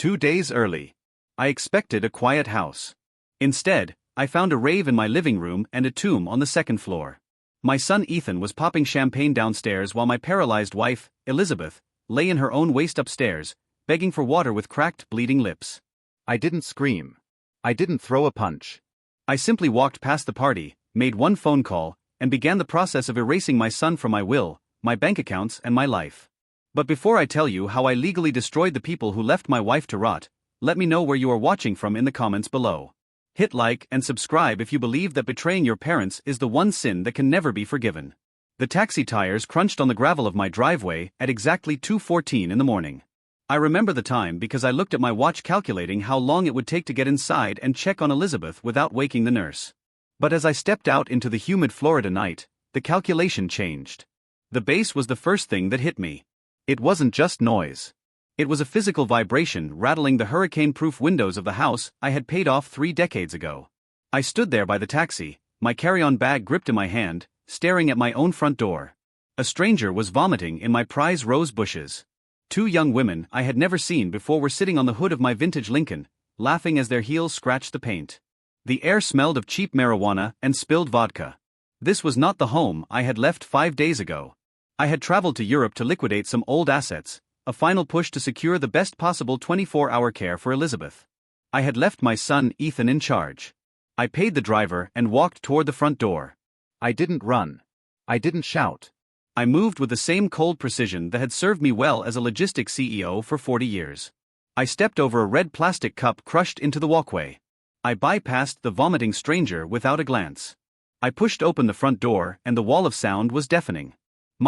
2 days early. I expected a quiet house. Instead, I found a rave in my living room and a tomb on the second floor. My son Ethan was popping champagne downstairs while my paralyzed wife, Elizabeth, lay in her own waste upstairs, begging for water with cracked, bleeding lips. I didn't scream. I didn't throw a punch. I simply walked past the party, made one phone call, and began the process of erasing my son from my will, my bank accounts, and my life. But before I tell you how I legally destroyed the people who left my wife to rot, let me know where you are watching from in the comments below. Hit like and subscribe if you believe that betraying your parents is the one sin that can never be forgiven. The taxi tires crunched on the gravel of my driveway at exactly 2:14 in the morning. I remember the time because I looked at my watch calculating how long it would take to get inside and check on Elizabeth without waking the nurse. But as I stepped out into the humid Florida night, the calculation changed. The bass was the first thing that hit me. It wasn't just noise. It was a physical vibration rattling the hurricane-proof windows of the house I had paid off 3 decades ago. I stood there by the taxi, my carry-on bag gripped in my hand, staring at my own front door. A stranger was vomiting in my prize rose bushes. 2 young women I had never seen before were sitting on the hood of my vintage Lincoln, laughing as their heels scratched the paint. The air smelled of cheap marijuana and spilled vodka. This was not the home I had left 5 days ago. I had traveled to Europe to liquidate some old assets, a final push to secure the best possible 24-hour care for Elizabeth. I had left my son Ethan in charge. I paid the driver and walked toward the front door. I didn't run. I didn't shout. I moved with the same cold precision that had served me well as a logistics CEO for 40 years. I stepped over a red plastic cup crushed into the walkway. I bypassed the vomiting stranger without a glance. I pushed open the front door and the wall of sound was deafening.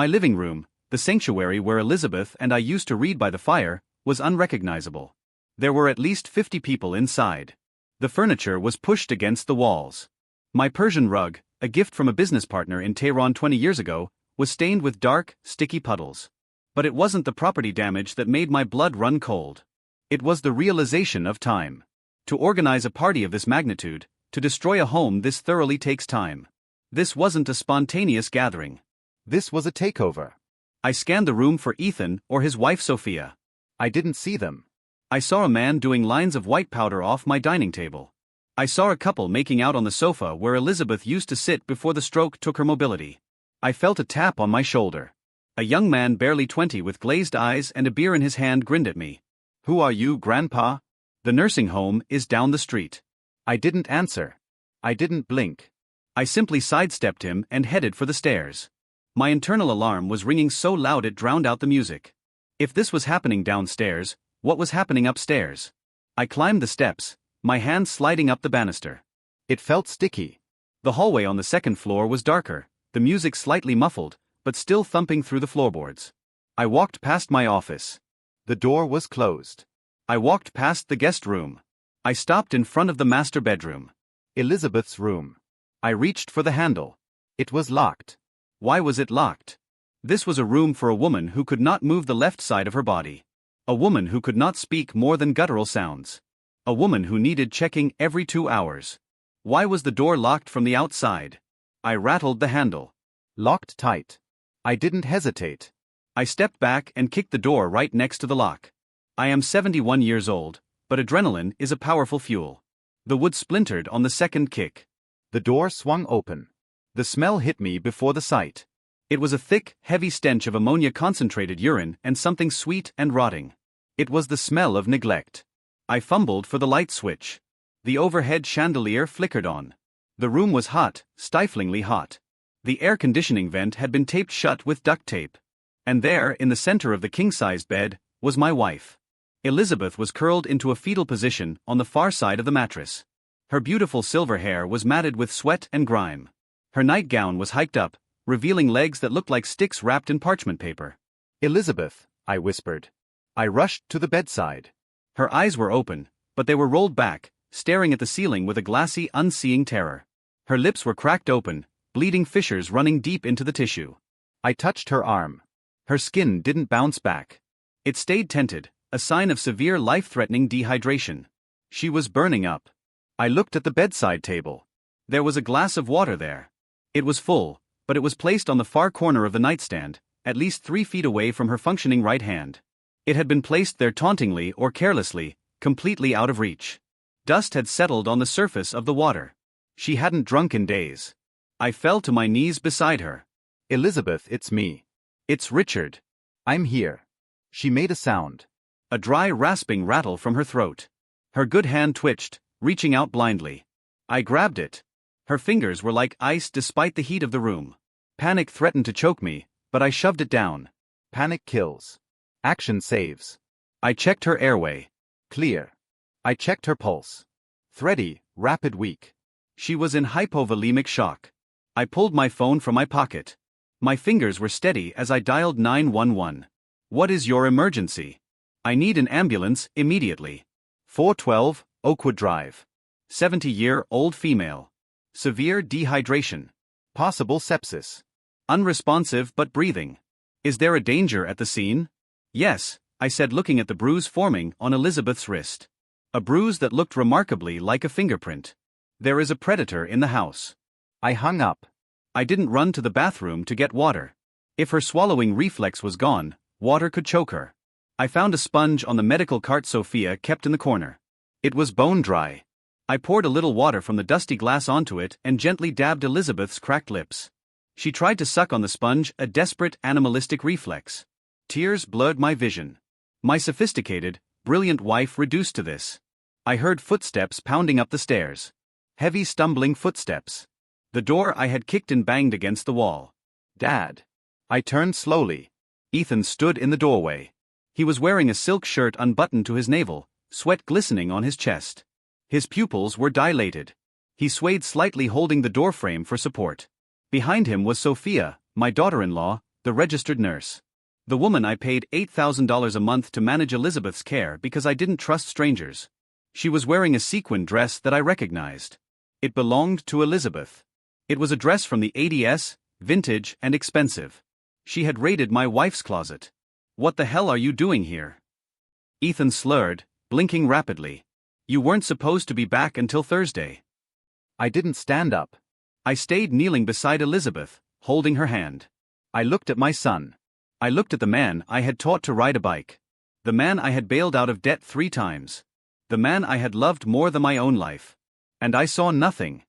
My living room, the sanctuary where Elizabeth and I used to read by the fire, was unrecognizable. There were at least 50 people inside. The furniture was pushed against the walls. My Persian rug, a gift from a business partner in Tehran 20 years ago, was stained with dark, sticky puddles. But it wasn't the property damage that made my blood run cold. It was the realization of time. To organize a party of this magnitude, to destroy a home this thoroughly takes time. This wasn't a spontaneous gathering. This was a takeover. I scanned the room for Ethan or his wife Sophia. I didn't see them. I saw a man doing lines of white powder off my dining table. I saw a couple making out on the sofa where Elizabeth used to sit before the stroke took her mobility. I felt a tap on my shoulder. A young man barely 20 with glazed eyes and a beer in his hand grinned at me. "Who are you, Grandpa?" "The nursing home is down the street." I didn't answer. I didn't blink. I simply sidestepped him and headed for the stairs. My internal alarm was ringing so loud it drowned out the music. If this was happening downstairs, what was happening upstairs? I climbed the steps, my hands sliding up the banister. It felt sticky. The hallway on the second floor was darker, the music slightly muffled, but still thumping through the floorboards. I walked past my office. The door was closed. I walked past the guest room. I stopped in front of the master bedroom. Elizabeth's room. I reached for the handle. It was locked. Why was it locked? This was a room for a woman who could not move the left side of her body. A woman who could not speak more than guttural sounds. A woman who needed checking every 2 hours. Why was the door locked from the outside? I rattled the handle. Locked tight. I didn't hesitate. I stepped back and kicked the door right next to the lock. I am 71 years old, but adrenaline is a powerful fuel. The wood splintered on the second kick. The door swung open. The smell hit me before the sight. It was a thick, heavy stench of ammonia-concentrated urine and something sweet and rotting. It was the smell of neglect. I fumbled for the light switch. The overhead chandelier flickered on. The room was hot, stiflingly hot. The air conditioning vent had been taped shut with duct tape. And there, in the center of the king-sized bed, was my wife. Elizabeth was curled into a fetal position on the far side of the mattress. Her beautiful silver hair was matted with sweat and grime. Her nightgown was hiked up, revealing legs that looked like sticks wrapped in parchment paper. "Elizabeth," I whispered. I rushed to the bedside. Her eyes were open, but they were rolled back, staring at the ceiling with a glassy, unseeing terror. Her lips were cracked open, bleeding fissures running deep into the tissue. I touched her arm. Her skin didn't bounce back. It stayed tented, a sign of severe life-threatening dehydration. She was burning up. I looked at the bedside table. There was a glass of water there. It was full, but it was placed on the far corner of the nightstand, at least 3 feet away from her functioning right hand. It had been placed there tauntingly or carelessly, completely out of reach. Dust had settled on the surface of the water. She hadn't drunk in days. I fell to my knees beside her. Elizabeth, it's me. It's Richard. I'm here. She made a sound. A dry rasping rattle from her throat. Her good hand twitched, reaching out blindly. I grabbed it. Her fingers were like ice despite the heat of the room. Panic threatened to choke me, but I shoved it down. Panic kills. Action saves. I checked her airway. Clear. I checked her pulse. Thready, rapid, weak. She was in hypovolemic shock. I pulled my phone from my pocket. My fingers were steady as I dialed 911. What is your emergency? I need an ambulance immediately. 412, Oakwood Drive. 70-year-old female. Severe dehydration. Possible sepsis. Unresponsive but breathing. Is there a danger at the scene? Yes, I said, looking at the bruise forming on Elizabeth's wrist. A bruise that looked remarkably like a fingerprint. There is a predator in the house. I hung up. I didn't run to the bathroom to get water. If her swallowing reflex was gone, water could choke her. I found a sponge on the medical cart Sophia kept in the corner. It was bone dry. I poured a little water from the dusty glass onto it and gently dabbed Elizabeth's cracked lips. She tried to suck on the sponge, a desperate animalistic reflex. Tears blurred my vision. My sophisticated, brilliant wife reduced to this. I heard footsteps pounding up the stairs. Heavy stumbling footsteps. The door I had kicked and banged against the wall. Dad. I turned slowly. Ethan stood in the doorway. He was wearing a silk shirt unbuttoned to his navel, sweat glistening on his chest. His pupils were dilated. He swayed slightly, holding the doorframe for support. Behind him was Sophia, my daughter-in-law, the registered nurse. The woman I paid $8,000 a month to manage Elizabeth's care because I didn't trust strangers. She was wearing a sequin dress that I recognized. It belonged to Elizabeth. It was a dress from the 80s, vintage and expensive. She had raided my wife's closet. What the hell are you doing here? Ethan slurred, blinking rapidly. You weren't supposed to be back until Thursday. I didn't stand up. I stayed kneeling beside Elizabeth, holding her hand. I looked at my son. I looked at the man I had taught to ride a bike. The man I had bailed out of debt 3 times. The man I had loved more than my own life. And I saw nothing.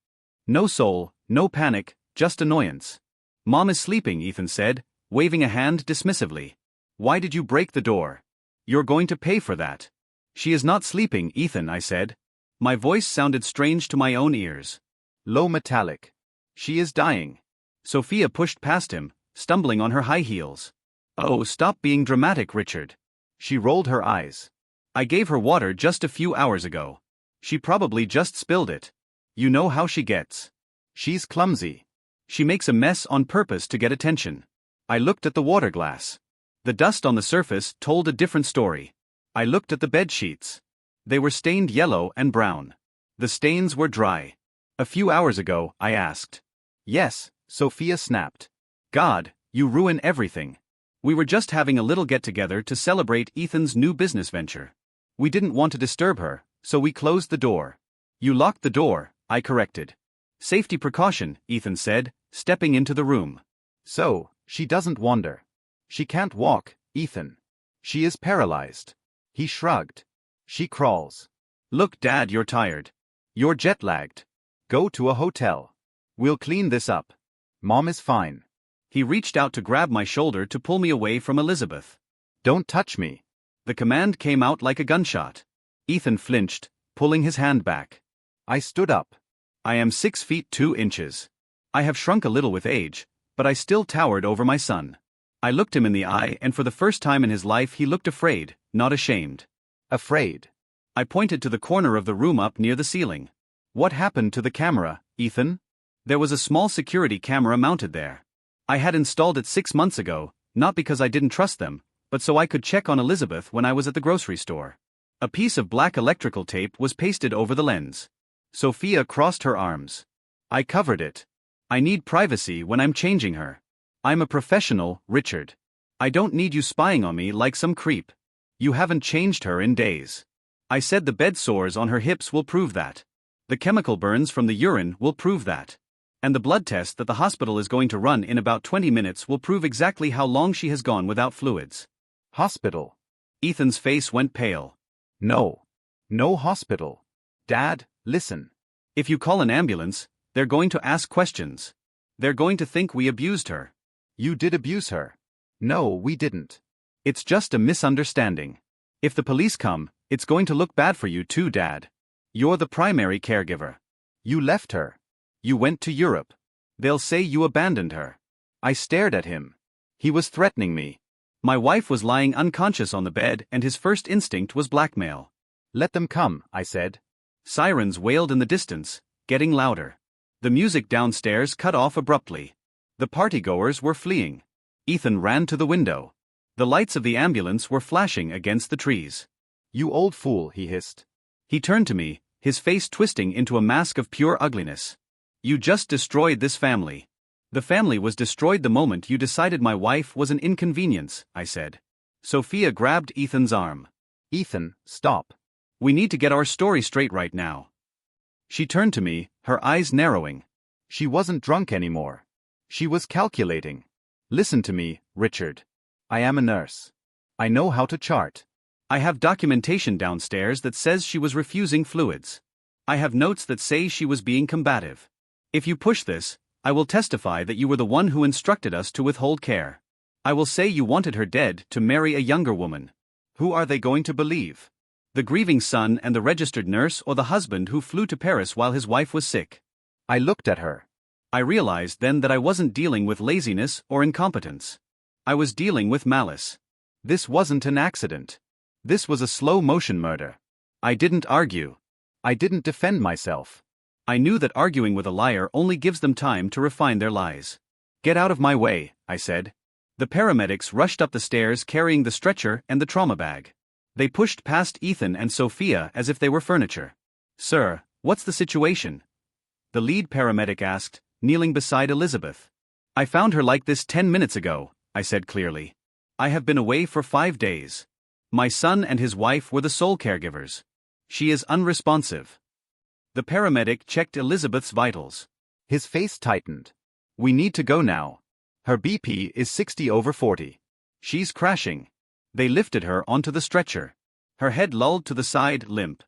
No soul, no panic, just annoyance. Mom is sleeping, Ethan said, waving a hand dismissively. Why did you break the door? You're going to pay for that. She is not sleeping, Ethan, I said. My voice sounded strange to my own ears. Low metallic. She is dying. Sophia pushed past him, stumbling on her high heels. Oh, stop being dramatic, Richard. She rolled her eyes. I gave her water just a few hours ago. She probably just spilled it. You know how she gets. She's clumsy. She makes a mess on purpose to get attention. I looked at the water glass. The dust on the surface told a different story. I looked at the bed sheets. They were stained yellow and brown. The stains were dry. A few hours ago, I asked. Yes, Sophia snapped. God, you ruin everything. We were just having a little get-together to celebrate Ethan's new business venture. We didn't want to disturb her, so we closed the door. You locked the door, I corrected. Safety precaution, Ethan said, stepping into the room. So, she doesn't wander. She can't walk, Ethan. She is paralyzed. He shrugged. She crawls. Look, Dad, you're tired. You're jet-lagged. Go to a hotel. We'll clean this up. Mom is fine. He reached out to grab my shoulder to pull me away from Elizabeth. Don't touch me. The command came out like a gunshot. Ethan flinched, pulling his hand back. I stood up. I am 6 feet 2 inches. I have shrunk a little with age, but I still towered over my son. I looked him in the eye, and for the first time in his life he looked afraid, not ashamed. Afraid. I pointed to the corner of the room up near the ceiling. What happened to the camera, Ethan? There was a small security camera mounted there. I had installed it 6 months ago, not because I didn't trust them, but so I could check on Elizabeth when I was at the grocery store. A piece of black electrical tape was pasted over the lens. Sophia crossed her arms. I covered it. I need privacy when I'm changing her. I'm a professional, Richard. I don't need you spying on me like some creep. You haven't changed her in days. I said the bed sores on her hips will prove that. The chemical burns from the urine will prove that. And the blood test that the hospital is going to run in about 20 minutes will prove exactly how long she has gone without fluids. Hospital. Ethan's face went pale. No. No hospital. Dad, listen. If you call an ambulance, they're going to ask questions. They're going to think we abused her. You did abuse her. No, we didn't. It's just a misunderstanding. If the police come, it's going to look bad for you too, Dad. You're the primary caregiver. You left her. You went to Europe. They'll say you abandoned her. I stared at him. He was threatening me. My wife was lying unconscious on the bed and his first instinct was blackmail. Let them come, I said. Sirens wailed in the distance, getting louder. The music downstairs cut off abruptly. The partygoers were fleeing. Ethan ran to the window. The lights of the ambulance were flashing against the trees. You old fool, he hissed. He turned to me, his face twisting into a mask of pure ugliness. You just destroyed this family. The family was destroyed the moment you decided my wife was an inconvenience, I said. Sophia grabbed Ethan's arm. Ethan, stop. We need to get our story straight right now. She turned to me, her eyes narrowing. She wasn't drunk anymore. She was calculating. Listen to me, Richard. I am a nurse. I know how to chart. I have documentation downstairs that says she was refusing fluids. I have notes that say she was being combative. If you push this, I will testify that you were the one who instructed us to withhold care. I will say you wanted her dead to marry a younger woman. Who are they going to believe? The grieving son and the registered nurse, or the husband who flew to Paris while his wife was sick? I looked at her. I realized then that I wasn't dealing with laziness or incompetence. I was dealing with malice. This wasn't an accident. This was a slow-motion murder. I didn't argue. I didn't defend myself. I knew that arguing with a liar only gives them time to refine their lies. Get out of my way, I said. The paramedics rushed up the stairs carrying the stretcher and the trauma bag. They pushed past Ethan and Sophia as if they were furniture. Sir, what's the situation? The lead paramedic asked, kneeling beside Elizabeth. I found her like this 10 minutes ago, I said clearly. I have been away for 5 days. My son and his wife were the sole caregivers. She is unresponsive. The paramedic checked Elizabeth's vitals. His face tightened. We need to go now. Her BP is 60/40. She's crashing. They lifted her onto the stretcher. Her head lolled to the side, limp.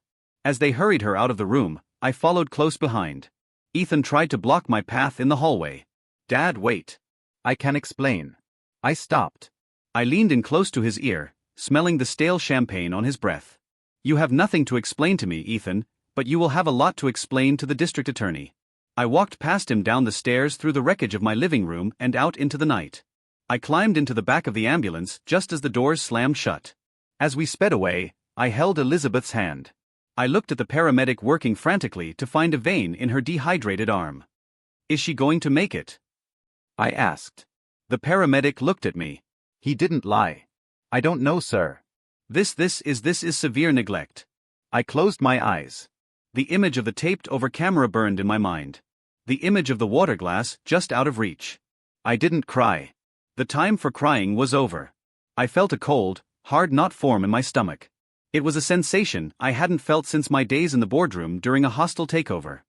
As they hurried her out of the room, I followed close behind. Ethan tried to block my path in the hallway. Dad, wait. I can explain. I stopped. I leaned in close to his ear, smelling the stale champagne on his breath. You have nothing to explain to me, Ethan, but you will have a lot to explain to the district attorney. I walked past him down the stairs through the wreckage of my living room and out into the night. I climbed into the back of the ambulance just as the doors slammed shut. As we sped away, I held Elizabeth's hand. I looked at the paramedic working frantically to find a vein in her dehydrated arm. Is she going to make it? I asked. The paramedic looked at me. He didn't lie. I don't know, sir. This is severe neglect. I closed my eyes. The image of the taped-over camera burned in my mind. The image of the water glass just out of reach. I didn't cry. The time for crying was over. I felt a cold, hard knot form in my stomach. It was a sensation I hadn't felt since my days in the boardroom during a hostile takeover.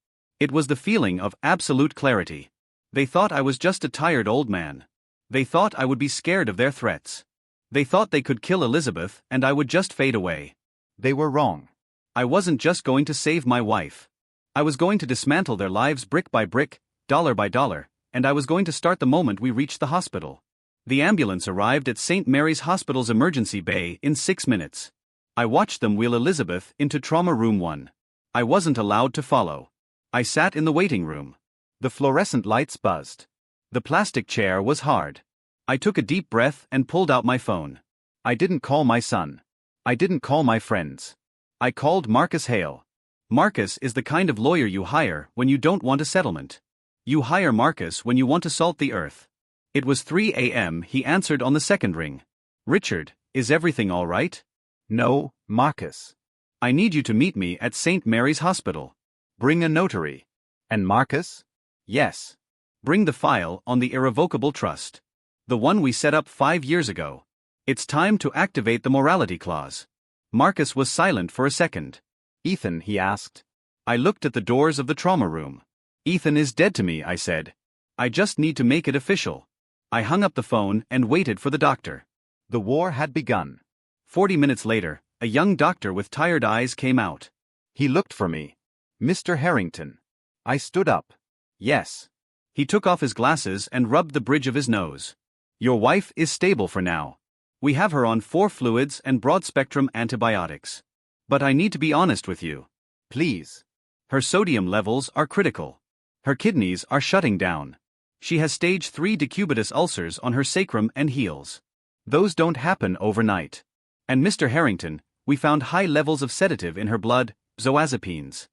It was the feeling of absolute clarity. They thought I was just a tired old man. They thought I would be scared of their threats. They thought they could kill Elizabeth and I would just fade away. They were wrong. I wasn't just going to save my wife. I was going to dismantle their lives brick by brick, dollar by dollar, and I was going to start the moment we reached the hospital. The ambulance arrived at St. Mary's Hospital's emergency bay in 6 minutes. I watched them wheel Elizabeth into trauma room 1. I wasn't allowed to follow. I sat in the waiting room. The fluorescent lights buzzed. The plastic chair was hard. I took a deep breath and pulled out my phone. I didn't call my son. I didn't call my friends. I called Marcus Hale. Marcus is the kind of lawyer you hire when you don't want a settlement. You hire Marcus when you want to salt the earth. It was 3 a.m. He answered on the second ring. Richard, is everything all right? No, Marcus. I need you to meet me at St. Mary's Hospital. Bring a notary. And Marcus? Yes. Bring the file on the irrevocable trust. The one we set up 5 years ago. It's time to activate the morality clause. Marcus was silent for a second. Ethan, he asked. I looked at the doors of the trauma room. Ethan is dead to me, I said. I just need to make it official. I hung up the phone and waited for the doctor. The war had begun. 40 minutes later, a young doctor with tired eyes came out. He looked for me. Mr. Harrington. I stood up. Yes. He took off his glasses and rubbed the bridge of his nose. Your wife is stable for now. We have her on 4 fluids and broad-spectrum antibiotics. But I need to be honest with you. Please. Her sodium levels are critical. Her kidneys are shutting down. She has stage 3 decubitus ulcers on her sacrum and heels. Those don't happen overnight. And Mr. Harrington, we found high levels of sedative in her blood, zoazepines.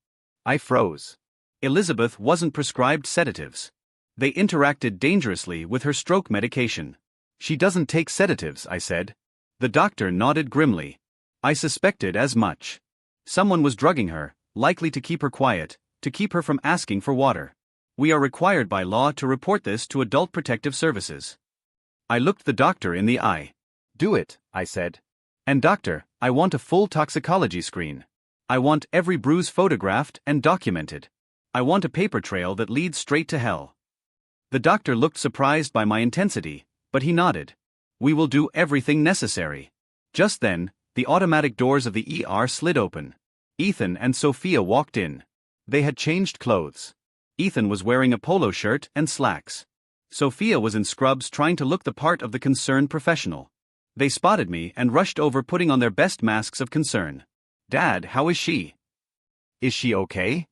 I froze. Elizabeth wasn't prescribed sedatives. They interacted dangerously with her stroke medication. She doesn't take sedatives, I said. The doctor nodded grimly. I suspected as much. Someone was drugging her, likely to keep her quiet, to keep her from asking for water. We are required by law to report this to Adult Protective Services. I looked the doctor in the eye. Do it, I said. And doctor, I want a full toxicology screen. I want every bruise photographed and documented. I want a paper trail that leads straight to hell. The doctor looked surprised by my intensity, but he nodded. We will do everything necessary. Just then, the automatic doors of the ER slid open. Ethan and Sophia walked in. They had changed clothes. Ethan was wearing a polo shirt and slacks. Sophia was in scrubs trying to look the part of the concerned professional. They spotted me and rushed over, putting on their best masks of concern. Dad, how is she? Is she okay?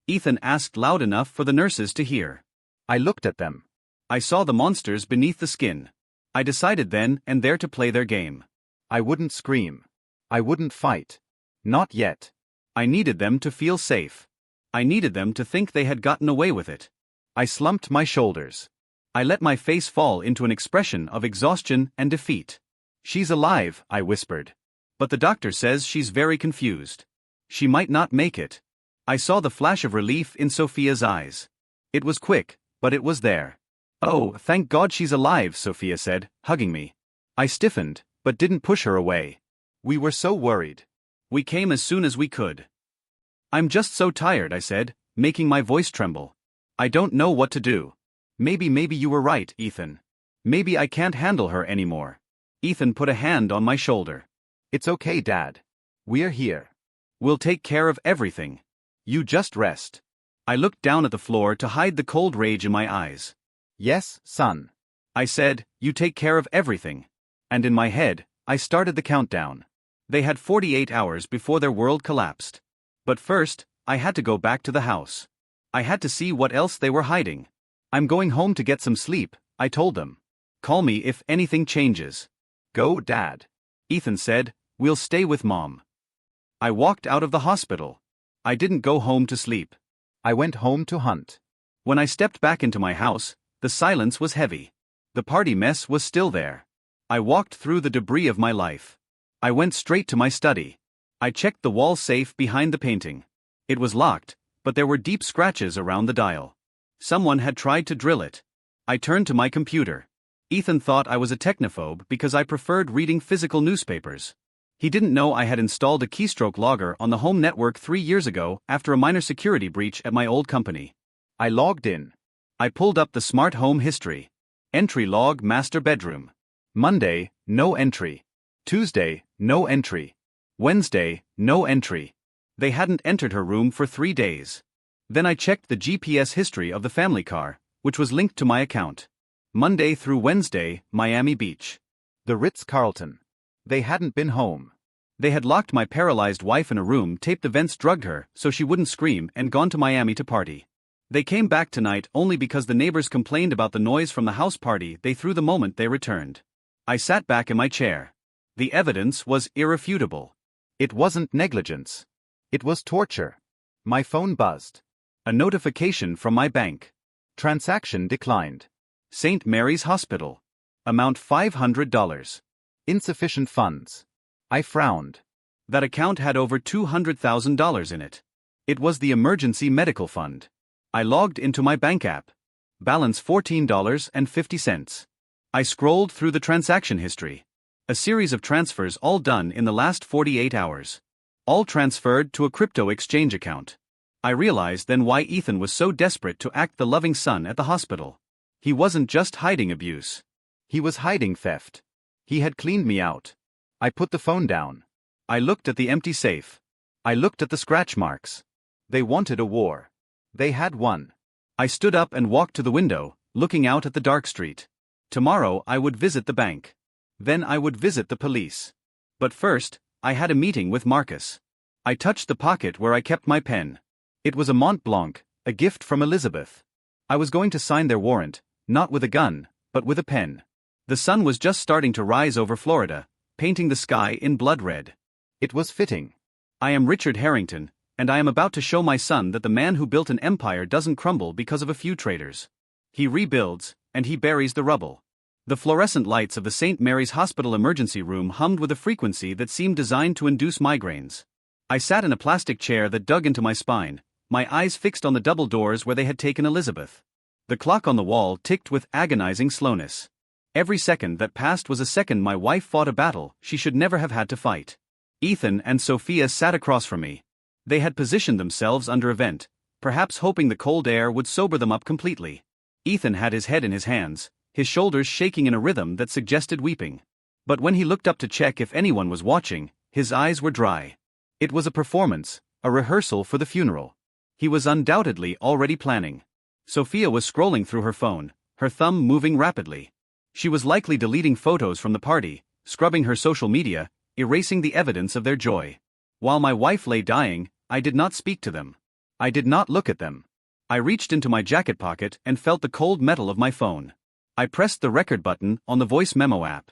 Ethan asked loud enough for the nurses to hear. I looked at them. I saw the monsters beneath the skin. I decided then and there to play their game. I wouldn't scream. I wouldn't fight. Not yet. I needed them to feel safe. I needed them to think they had gotten away with it. I slumped my shoulders. I let my face fall into an expression of exhaustion and defeat. She's alive, I whispered. But the doctor says she's very confused. She might not make it. I saw the flash of relief in Sophia's eyes. It was quick, but it was there. Oh, thank God she's alive, Sophia said, hugging me. I stiffened, but didn't push her away. We were so worried. We came as soon as we could. I'm just so tired, I said, making my voice tremble. I don't know what to do. Maybe you were right, Ethan. Maybe I can't handle her anymore. Ethan put a hand on my shoulder. It's okay, Dad. We're here. We'll take care of everything. You just rest. I looked down at the floor to hide the cold rage in my eyes. Yes, son. I said, you take care of everything. And in my head, I started the countdown. They had 48 hours before their world collapsed. But first, I had to go back to the house. I had to see what else they were hiding. I'm going home to get some sleep, I told them. Call me if anything changes. Go, Dad. Ethan said, we'll stay with Mom. I walked out of the hospital. I didn't go home to sleep. I went home to hunt. When I stepped back into my house, the silence was heavy. The party mess was still there. I walked through the debris of my life. I went straight to my study. I checked the wall safe behind the painting. It was locked, but there were deep scratches around the dial. Someone had tried to drill it. I turned to my computer. Ethan thought I was a technophobe because I preferred reading physical newspapers. He didn't know I had installed a keystroke logger on the home network 3 years ago after a minor security breach at my old company. I logged in. I pulled up the smart home history. Entry log master bedroom. Monday, no entry. Tuesday, no entry. Wednesday, no entry. They hadn't entered her room for 3 days. Then I checked the GPS history of the family car, which was linked to my account. Monday through Wednesday, Miami Beach. The Ritz-Carlton. They hadn't been home. They had locked my paralyzed wife in a room, taped the vents, drugged her so she wouldn't scream, and gone to Miami to party. They came back tonight only because the neighbors complained about the noise from the house party they threw the moment they returned. I sat back in my chair. The evidence was irrefutable. It wasn't negligence. It was torture. My phone buzzed. A notification from my bank. Transaction declined. St. Mary's Hospital. Amount $500. Insufficient funds. I frowned. That account had over $200,000 in it. It was the emergency medical fund. I logged into my bank app. Balance $14.50. I scrolled through the transaction history. A series of transfers all done in the last 48 hours. All transferred to a crypto exchange account. I realized then why Ethan was so desperate to act the loving son at the hospital. He wasn't just hiding abuse. He was hiding theft. He had cleaned me out. I put the phone down. I looked at the empty safe. I looked at the scratch marks. They wanted a war. They had won. I stood up and walked to the window, looking out at the dark street. Tomorrow I would visit the bank. Then I would visit the police. But first, I had a meeting with Marcus. I touched the pocket where I kept my pen. It was a Mont Blanc, a gift from Elizabeth. I was going to sign their warrant, not with a gun, but with a pen. The sun was just starting to rise over Florida, painting the sky in blood red. It was fitting. I am Richard Harrington, and I am about to show my son that the man who built an empire doesn't crumble because of a few traitors. He rebuilds, and he buries the rubble. The fluorescent lights of the St. Mary's Hospital emergency room hummed with a frequency that seemed designed to induce migraines. I sat in a plastic chair that dug into my spine, my eyes fixed on the double doors where they had taken Elizabeth. The clock on the wall ticked with agonizing slowness. Every second that passed was a second my wife fought a battle she should never have had to fight. Ethan and Sophia sat across from me. They had positioned themselves under a vent, perhaps hoping the cold air would sober them up completely. Ethan had his head in his hands, his shoulders shaking in a rhythm that suggested weeping. But when he looked up to check if anyone was watching, his eyes were dry. It was a performance, a rehearsal for the funeral. He was undoubtedly already planning. Sophia was scrolling through her phone, her thumb moving rapidly. She was likely deleting photos from the party, scrubbing her social media, erasing the evidence of their joy. While my wife lay dying, I did not speak to them. I did not look at them. I reached into my jacket pocket and felt the cold metal of my phone. I pressed the record button on the voice memo app.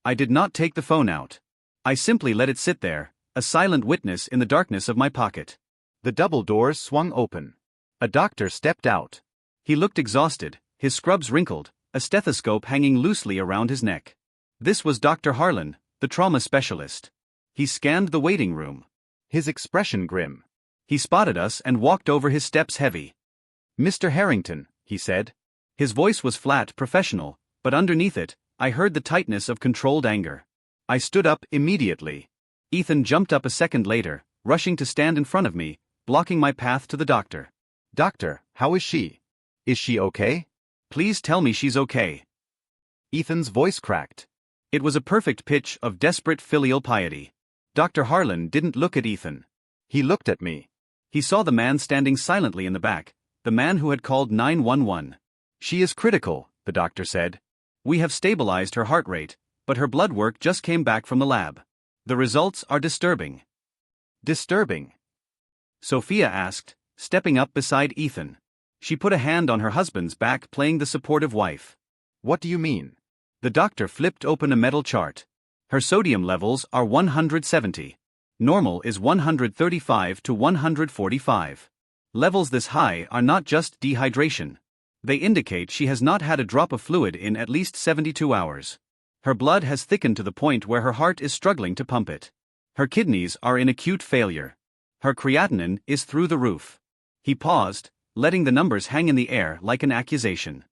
I did not take the phone out. I simply let it sit there, a silent witness in the darkness of my pocket. The double doors swung open. A doctor stepped out. He looked exhausted, his scrubs wrinkled, a stethoscope hanging loosely around his neck. This was Dr. Harlan, the trauma specialist. He scanned the waiting room. His expression grim. He spotted us and walked over, his steps heavy. "Mr. Harrington," he said. His voice was flat, professional, but underneath it, I heard the tightness of controlled anger. I stood up immediately. Ethan jumped up a second later, rushing to stand in front of me, blocking my path to the doctor. "Doctor, how is she? Is she okay?" "Please tell me she's okay." Ethan's voice cracked. It was a perfect pitch of desperate filial piety. Dr. Harlan didn't look at Ethan. He looked at me. He saw the man standing silently in the back, the man who had called 911. "She is critical," the doctor said. "We have stabilized her heart rate, but her blood work just came back from the lab. The results are disturbing." "Disturbing?" Sophia asked, stepping up beside Ethan. She put a hand on her husband's back, playing the supportive wife. "What do you mean?" The doctor flipped open a metal chart. "Her sodium levels are 170. Normal is 135 to 145. Levels this high are not just dehydration. They indicate she has not had a drop of fluid in at least 72 hours. Her blood has thickened to the point where her heart is struggling to pump it. Her kidneys are in acute failure. Her creatinine is through the roof." He paused, letting the numbers hang in the air like an accusation.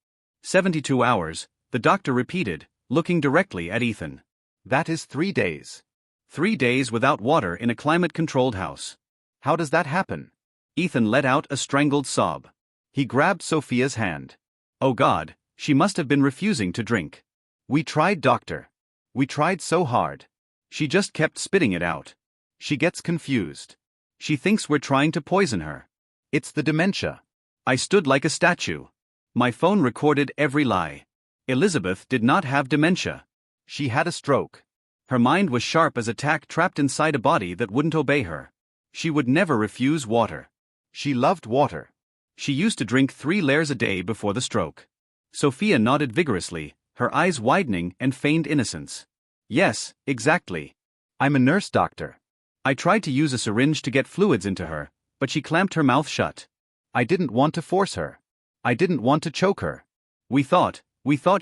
72 hours, the doctor repeated, looking directly at Ethan. "That is 3 days. 3 days without water in a climate-controlled house. How does that happen?" Ethan let out a strangled sob. He grabbed Sophia's hand. "Oh God, she must have been refusing to drink." "We tried, doctor. We tried so hard. She just kept spitting it out. She gets confused. She thinks we're trying to poison her." "It's the dementia." I stood like a statue. My phone recorded every lie. Elizabeth did not have dementia. She had a stroke. Her mind was sharp as a tack trapped inside a body that wouldn't obey her. She would never refuse water. She loved water. She used to drink 3 layers a day before the stroke. Sophia nodded vigorously, her eyes widening and feigned innocence. "Yes, exactly. I'm a nurse, doctor." I tried to use a syringe to get fluids into her, but she clamped her mouth shut. "I didn't want to force her. I didn't want to choke her. We thought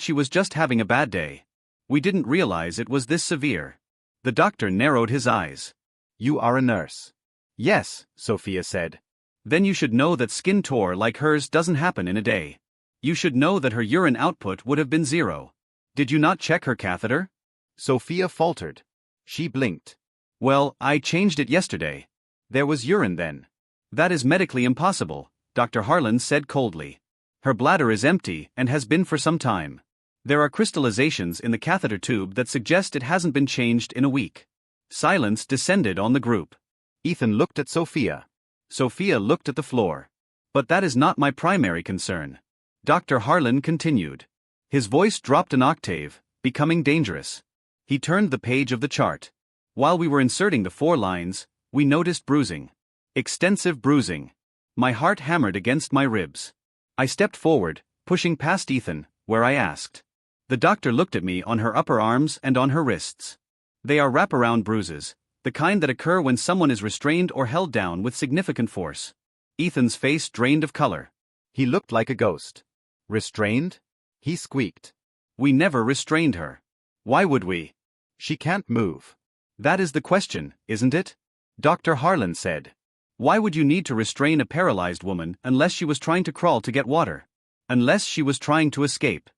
she was just having a bad day. We didn't realize it was this severe." The doctor narrowed his eyes. "You are a nurse." "Yes," Sophia said. "Then you should know that skin tore like hers doesn't happen in a day. You should know that her urine output would have been 0. Did you not check her catheter?" Sophia faltered. She blinked. "Well, I changed it yesterday. There was urine then." "That is medically impossible," Dr. Harlan said coldly. "Her bladder is empty and has been for some time. There are crystallizations in the catheter tube that suggest it hasn't been changed in a week." Silence descended on the group. Ethan looked at Sophia. Sophia looked at the floor. But that is not my primary concern. Dr. Harlan continued. His voice dropped an octave, becoming dangerous. He turned the page of the chart. While we were inserting the 4 lines, we noticed bruising. Extensive bruising. My heart hammered against my ribs. I stepped forward, pushing past Ethan, where I asked. The doctor looked at me on her upper arms and on her wrists. They are wraparound bruises, the kind that occur when someone is restrained or held down with significant force. Ethan's face drained of color. He looked like a ghost. Restrained? He squeaked. We never restrained her. Why would we? She can't move. That is the question, isn't it? Dr. Harlan said. Why would you need to restrain a paralyzed woman unless she was trying to crawl to get water? Unless she was trying to escape?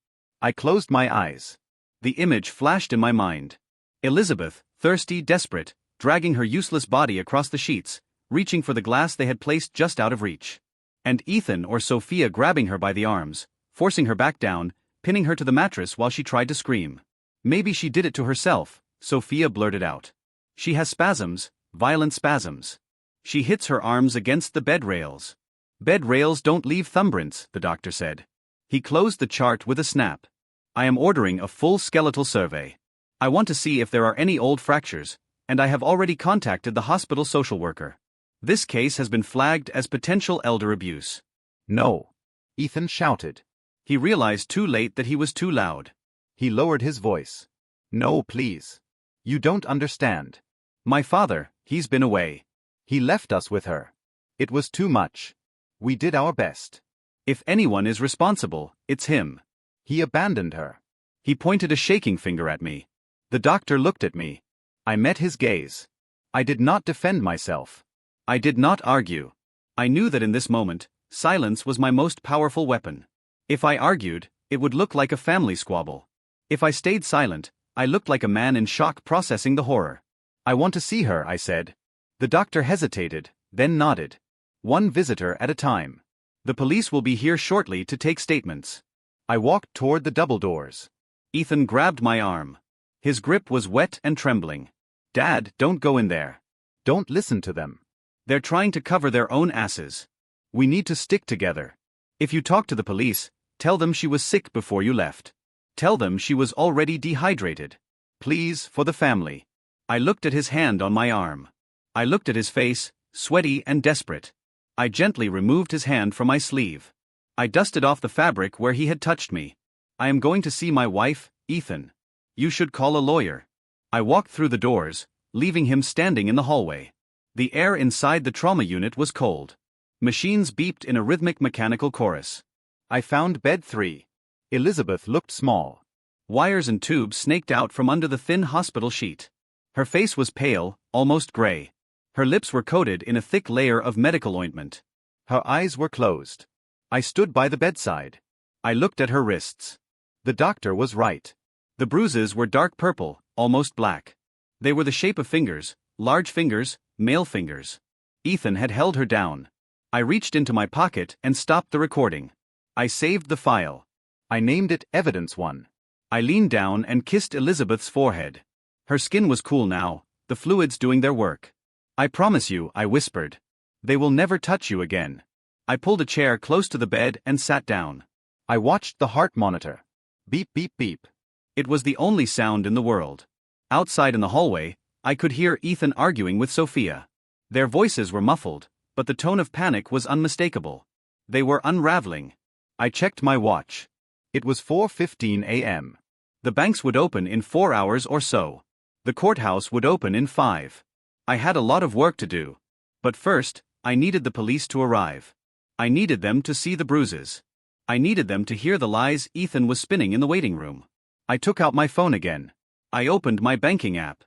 I closed my eyes. The image flashed in my mind. Elizabeth, thirsty, desperate, dragging her useless body across the sheets, reaching for the glass they had placed just out of reach. And Ethan or Sophia grabbing her by the arms, forcing her back down, pinning her to the mattress while she tried to scream. Maybe she did it to herself, Sophia blurted out. She has spasms, violent spasms. She hits her arms against the bed rails. Bed rails don't leave thumbprints, the doctor said. He closed the chart with a snap. I am ordering a full skeletal survey. I want to see if there are any old fractures, and I have already contacted the hospital social worker. This case has been flagged as potential elder abuse. No. Ethan shouted. He realized too late that he was too loud. He lowered his voice. No, please. You don't understand. My father, he's been away. He left us with her. It was too much. We did our best. If anyone is responsible, it's him. He abandoned her. He pointed a shaking finger at me. The doctor looked at me. I met his gaze. I did not defend myself. I did not argue. I knew that in this moment, silence was my most powerful weapon. If I argued, it would look like a family squabble. If I stayed silent, I looked like a man in shock processing the horror. I want to see her, I said. The doctor hesitated, then nodded. One visitor at a time. The police will be here shortly to take statements. I walked toward the double doors. Ethan grabbed my arm. His grip was wet and trembling. Dad, don't go in there. Don't listen to them. They're trying to cover their own asses. We need to stick together. If you talk to the police, tell them she was sick before you left. Tell them she was already dehydrated. Please, for the family. I looked at his hand on my arm. I looked at his face, sweaty and desperate. I gently removed his hand from my sleeve. I dusted off the fabric where he had touched me. I am going to see my wife, Ethan. You should call a lawyer. I walked through the doors, leaving him standing in the hallway. The air inside the trauma unit was cold. Machines beeped in a rhythmic mechanical chorus. I found bed 3. Elizabeth looked small. Wires and tubes snaked out from under the thin hospital sheet. Her face was pale, almost gray. Her lips were coated in a thick layer of medical ointment. Her eyes were closed. I stood by the bedside. I looked at her wrists. The doctor was right. The bruises were dark purple, almost black. They were the shape of fingers, large fingers, male fingers. Ethan had held her down. I reached into my pocket and stopped the recording. I saved the file. I named it Evidence 1. I leaned down and kissed Elizabeth's forehead. Her skin was cool now, the fluids doing their work. I promise you, I whispered. They will never touch you again. I pulled a chair close to the bed and sat down. I watched the heart monitor. Beep, beep, beep. It was the only sound in the world. Outside in the hallway, I could hear Ethan arguing with Sophia. Their voices were muffled, but the tone of panic was unmistakable. They were unraveling. I checked my watch. It was 4:15 a.m. The banks would open in 4 hours or so. The courthouse would open in 5. I had a lot of work to do. But first, I needed the police to arrive. I needed them to see the bruises. I needed them to hear the lies Ethan was spinning in the waiting room. I took out my phone again. I opened my banking app.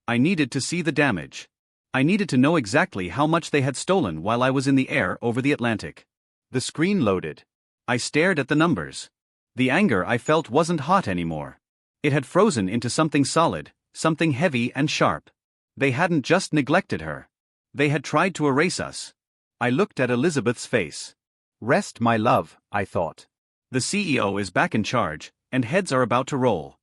I needed to see the damage. I needed to know exactly how much they had stolen while I was in the air over the Atlantic. The screen loaded. I stared at the numbers. The anger I felt wasn't hot anymore. It had frozen into something solid, something heavy and sharp. They hadn't just neglected her. They had tried to erase us. I looked at Elizabeth's face. Rest, my love, I thought. The CEO is back in charge, and heads are about to roll.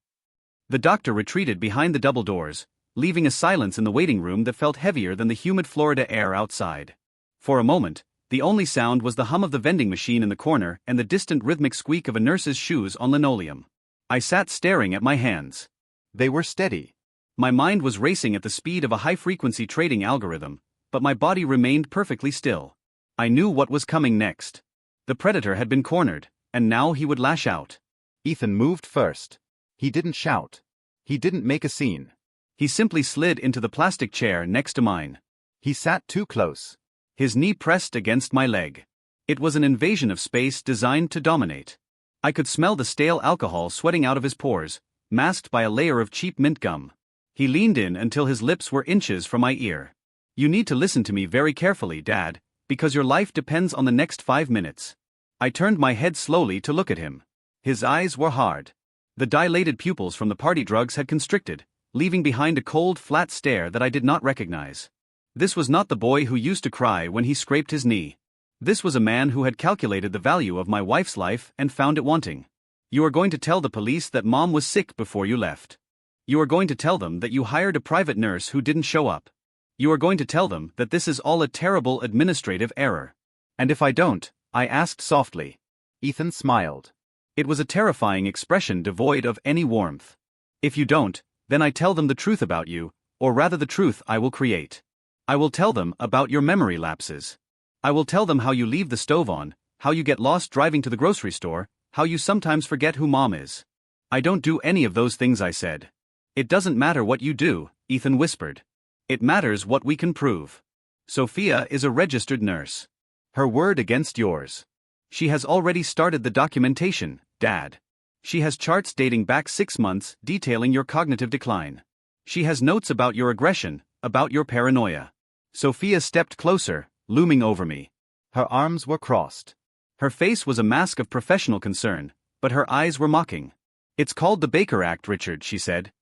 The doctor retreated behind the double doors, leaving a silence in the waiting room that felt heavier than the humid Florida air outside. For a moment, the only sound was the hum of the vending machine in the corner and the distant rhythmic squeak of a nurse's shoes on linoleum. I sat staring at my hands. They were steady. My mind was racing at the speed of a high-frequency trading algorithm, but my body remained perfectly still. I knew what was coming next. The predator had been cornered, and now he would lash out. Ethan moved first. He didn't shout. He didn't make a scene. He simply slid into the plastic chair next to mine. He sat too close. His knee pressed against my leg. It was an invasion of space designed to dominate. I could smell the stale alcohol sweating out of his pores, masked by a layer of cheap mint gum. He leaned in until his lips were inches from my ear. "You need to listen to me very carefully, Dad, because your life depends on the next 5 minutes." I turned my head slowly to look at him. His eyes were hard. The dilated pupils from the party drugs had constricted, leaving behind a cold, flat stare that I did not recognize. This was not the boy who used to cry when he scraped his knee. This was a man who had calculated the value of my wife's life and found it wanting. "You are going to tell the police that Mom was sick before you left. You are going to tell them that you hired a private nurse who didn't show up. You are going to tell them that this is all a terrible administrative error." "And if I don't?" I asked softly. Ethan smiled. It was a terrifying expression devoid of any warmth. "If you don't, then I tell them the truth about you, or rather the truth I will create. I will tell them about your memory lapses. I will tell them how you leave the stove on, how you get lost driving to the grocery store, how you sometimes forget who Mom is." "I don't do any of those things," I said. "It doesn't matter what you do," Ethan whispered. "It matters what we can prove. Sophia is a registered nurse. Her word against yours. She has already started the documentation, Dad. She has charts dating back 6 months detailing your cognitive decline. She has notes about your aggression, about your paranoia." Sophia stepped closer, looming over me. Her arms were crossed. Her face was a mask of professional concern, but her eyes were mocking. "It's called the Baker Act, Richard," she said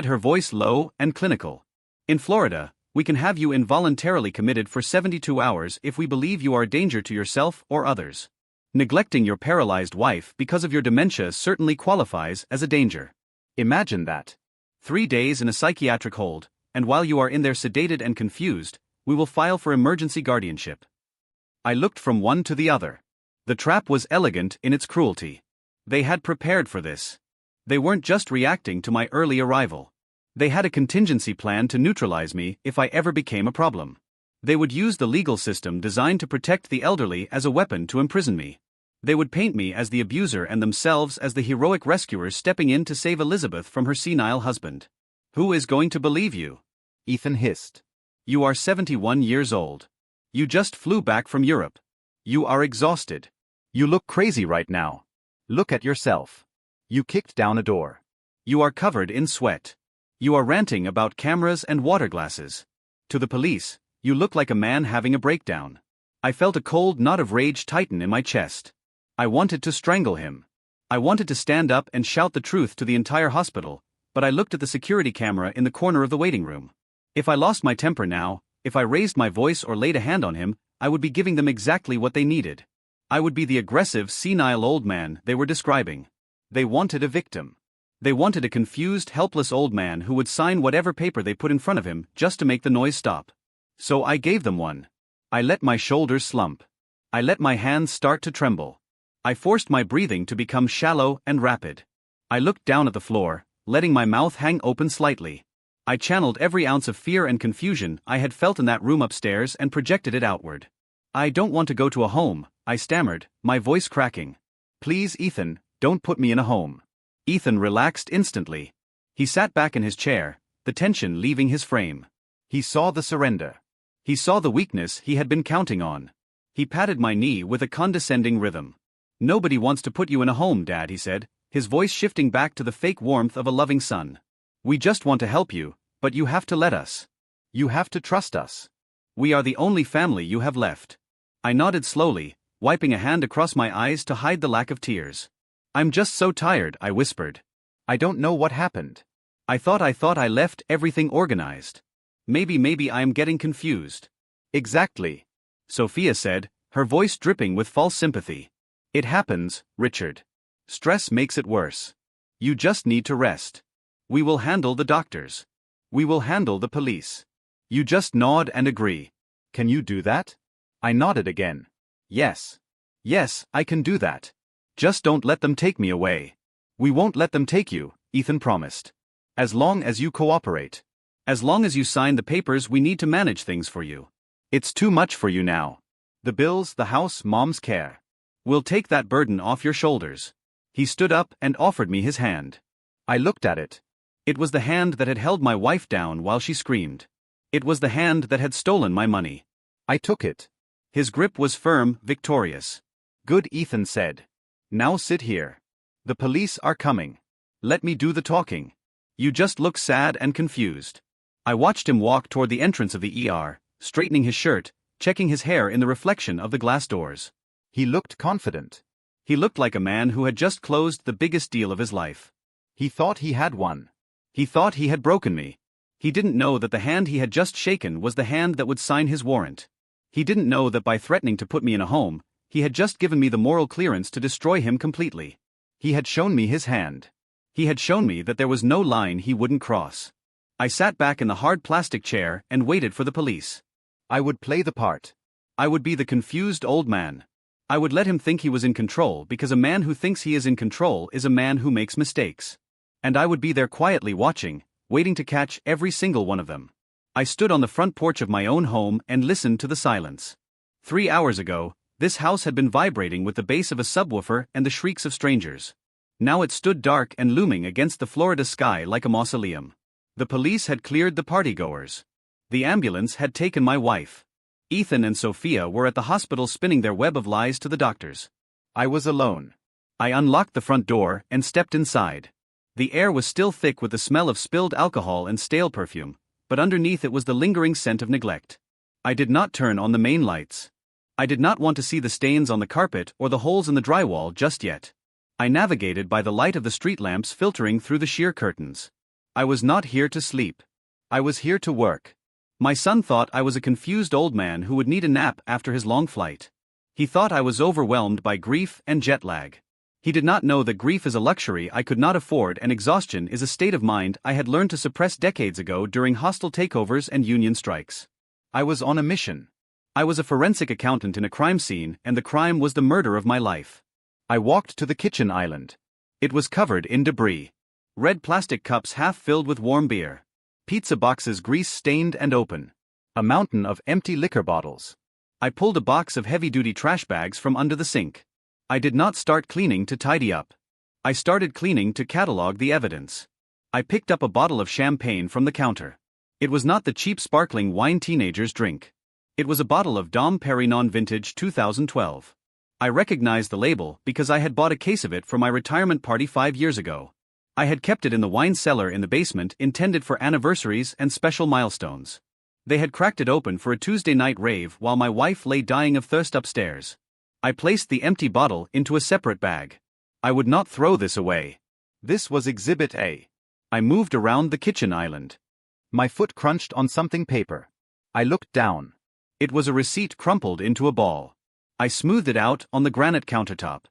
her voice low and clinical. "In Florida, we can have you involuntarily committed for 72 hours if we believe you are a danger to yourself or others. Neglecting your paralyzed wife because of your dementia certainly qualifies as a danger. Imagine that. 3 days in a psychiatric hold, and while you are in there sedated and confused, we will file for emergency guardianship." I looked from one to the other. The trap was elegant in its cruelty. They had prepared for this. They weren't just reacting to my early arrival. They had a contingency plan to neutralize me if I ever became a problem. They would use the legal system designed to protect the elderly as a weapon to imprison me. They would paint me as the abuser and themselves as the heroic rescuers stepping in to save Elizabeth from her senile husband. "Who is going to believe you?" Ethan hissed. "You are 71 years old. You just flew back from Europe. You are exhausted. You look crazy right now. Look at yourself. You kicked down a door. You are covered in sweat. You are ranting about cameras and water glasses. To the police, you look like a man having a breakdown." I felt a cold knot of rage tighten in my chest. I wanted to strangle him. I wanted to stand up and shout the truth to the entire hospital, but I looked at the security camera in the corner of the waiting room. If I lost my temper now, if I raised my voice or laid a hand on him, I would be giving them exactly what they needed. I would be the aggressive, senile old man they were describing. They wanted a victim. They wanted a confused, helpless old man who would sign whatever paper they put in front of him just to make the noise stop. So I gave them one. I let my shoulders slump. I let my hands start to tremble. I forced my breathing to become shallow and rapid. I looked down at the floor, letting my mouth hang open slightly. I channeled every ounce of fear and confusion I had felt in that room upstairs and projected it outward. "I don't want to go to a home," I stammered, my voice cracking. "Please, Ethan, don't put me in a home." Ethan relaxed instantly. He sat back in his chair, the tension leaving his frame. He saw the surrender. He saw the weakness he had been counting on. He patted my knee with a condescending rhythm. "Nobody wants to put you in a home, Dad," he said, his voice shifting back to the fake warmth of a loving son. "We just want to help you, but you have to let us. You have to trust us. We are the only family you have left." I nodded slowly, wiping a hand across my eyes to hide the lack of tears. "I'm just so tired," I whispered. "I don't know what happened. I thought I left everything organized. Maybe I am getting confused." "Exactly," Sophia said, her voice dripping with false sympathy. "It happens, Richard. Stress makes it worse. You just need to rest. We will handle the doctors. We will handle the police. You just nod and agree. Can you do that? I nodded again. Yes. Yes, I can do that. Just don't let them take me away. We won't let them take you, Ethan promised. As long as you cooperate. As long as you sign the papers we need to manage things for you. It's too much for you now. The bills, the house, Mom's care. We'll take that burden off your shoulders. He stood up and offered me his hand. I looked at it. It was the hand that had held my wife down while she screamed. It was the hand that had stolen my money. I took it. His grip was firm, victorious. Good, Ethan said. Now sit here. The police are coming. Let me do the talking. You just look sad and confused. I watched him walk toward the entrance of the ER, straightening his shirt, checking his hair in the reflection of the glass doors. He looked confident. He looked like a man who had just closed the biggest deal of his life. He thought he had won. He thought he had broken me. He didn't know that the hand he had just shaken was the hand that would sign his warrant. He didn't know that by threatening to put me in a home, he had just given me the moral clearance to destroy him completely. He had shown me his hand. He had shown me that there was no line he wouldn't cross. I sat back in the hard plastic chair and waited for the police. I would play the part. I would be the confused old man. I would let him think he was in control because a man who thinks he is in control is a man who makes mistakes. And I would be there quietly watching, waiting to catch every single one of them. I stood on the front porch of my own home and listened to the silence. 3 hours ago, this house had been vibrating with the bass of a subwoofer and the shrieks of strangers. Now it stood dark and looming against the Florida sky like a mausoleum. The police had cleared the partygoers. The ambulance had taken my wife. Ethan and Sophia were at the hospital spinning their web of lies to the doctors. I was alone. I unlocked the front door and stepped inside. The air was still thick with the smell of spilled alcohol and stale perfume, but underneath it was the lingering scent of neglect. I did not turn on the main lights. I did not want to see the stains on the carpet or the holes in the drywall just yet. I navigated by the light of the street lamps filtering through the sheer curtains. I was not here to sleep. I was here to work. My son thought I was a confused old man who would need a nap after his long flight. He thought I was overwhelmed by grief and jet lag. He did not know that grief is a luxury I could not afford and exhaustion is a state of mind I had learned to suppress decades ago during hostile takeovers and union strikes. I was on a mission. I was a forensic accountant in a crime scene and the crime was the murder of my life. I walked to the kitchen island. It was covered in debris. Red plastic cups half filled with warm beer. Pizza boxes grease-stained and open. A mountain of empty liquor bottles. I pulled a box of heavy-duty trash bags from under the sink. I did not start cleaning to tidy up. I started cleaning to catalog the evidence. I picked up a bottle of champagne from the counter. It was not the cheap sparkling wine teenagers drink. It was a bottle of Dom Perignon Vintage 2012. I recognized the label because I had bought a case of it for my retirement party 5 years ago. I had kept it in the wine cellar in the basement intended for anniversaries and special milestones. They had cracked it open for a Tuesday night rave while my wife lay dying of thirst upstairs. I placed the empty bottle into a separate bag. I would not throw this away. This was Exhibit A. I moved around the kitchen island. My foot crunched on something paper. I looked down. It was a receipt crumpled into a ball. I smoothed it out on the granite countertop.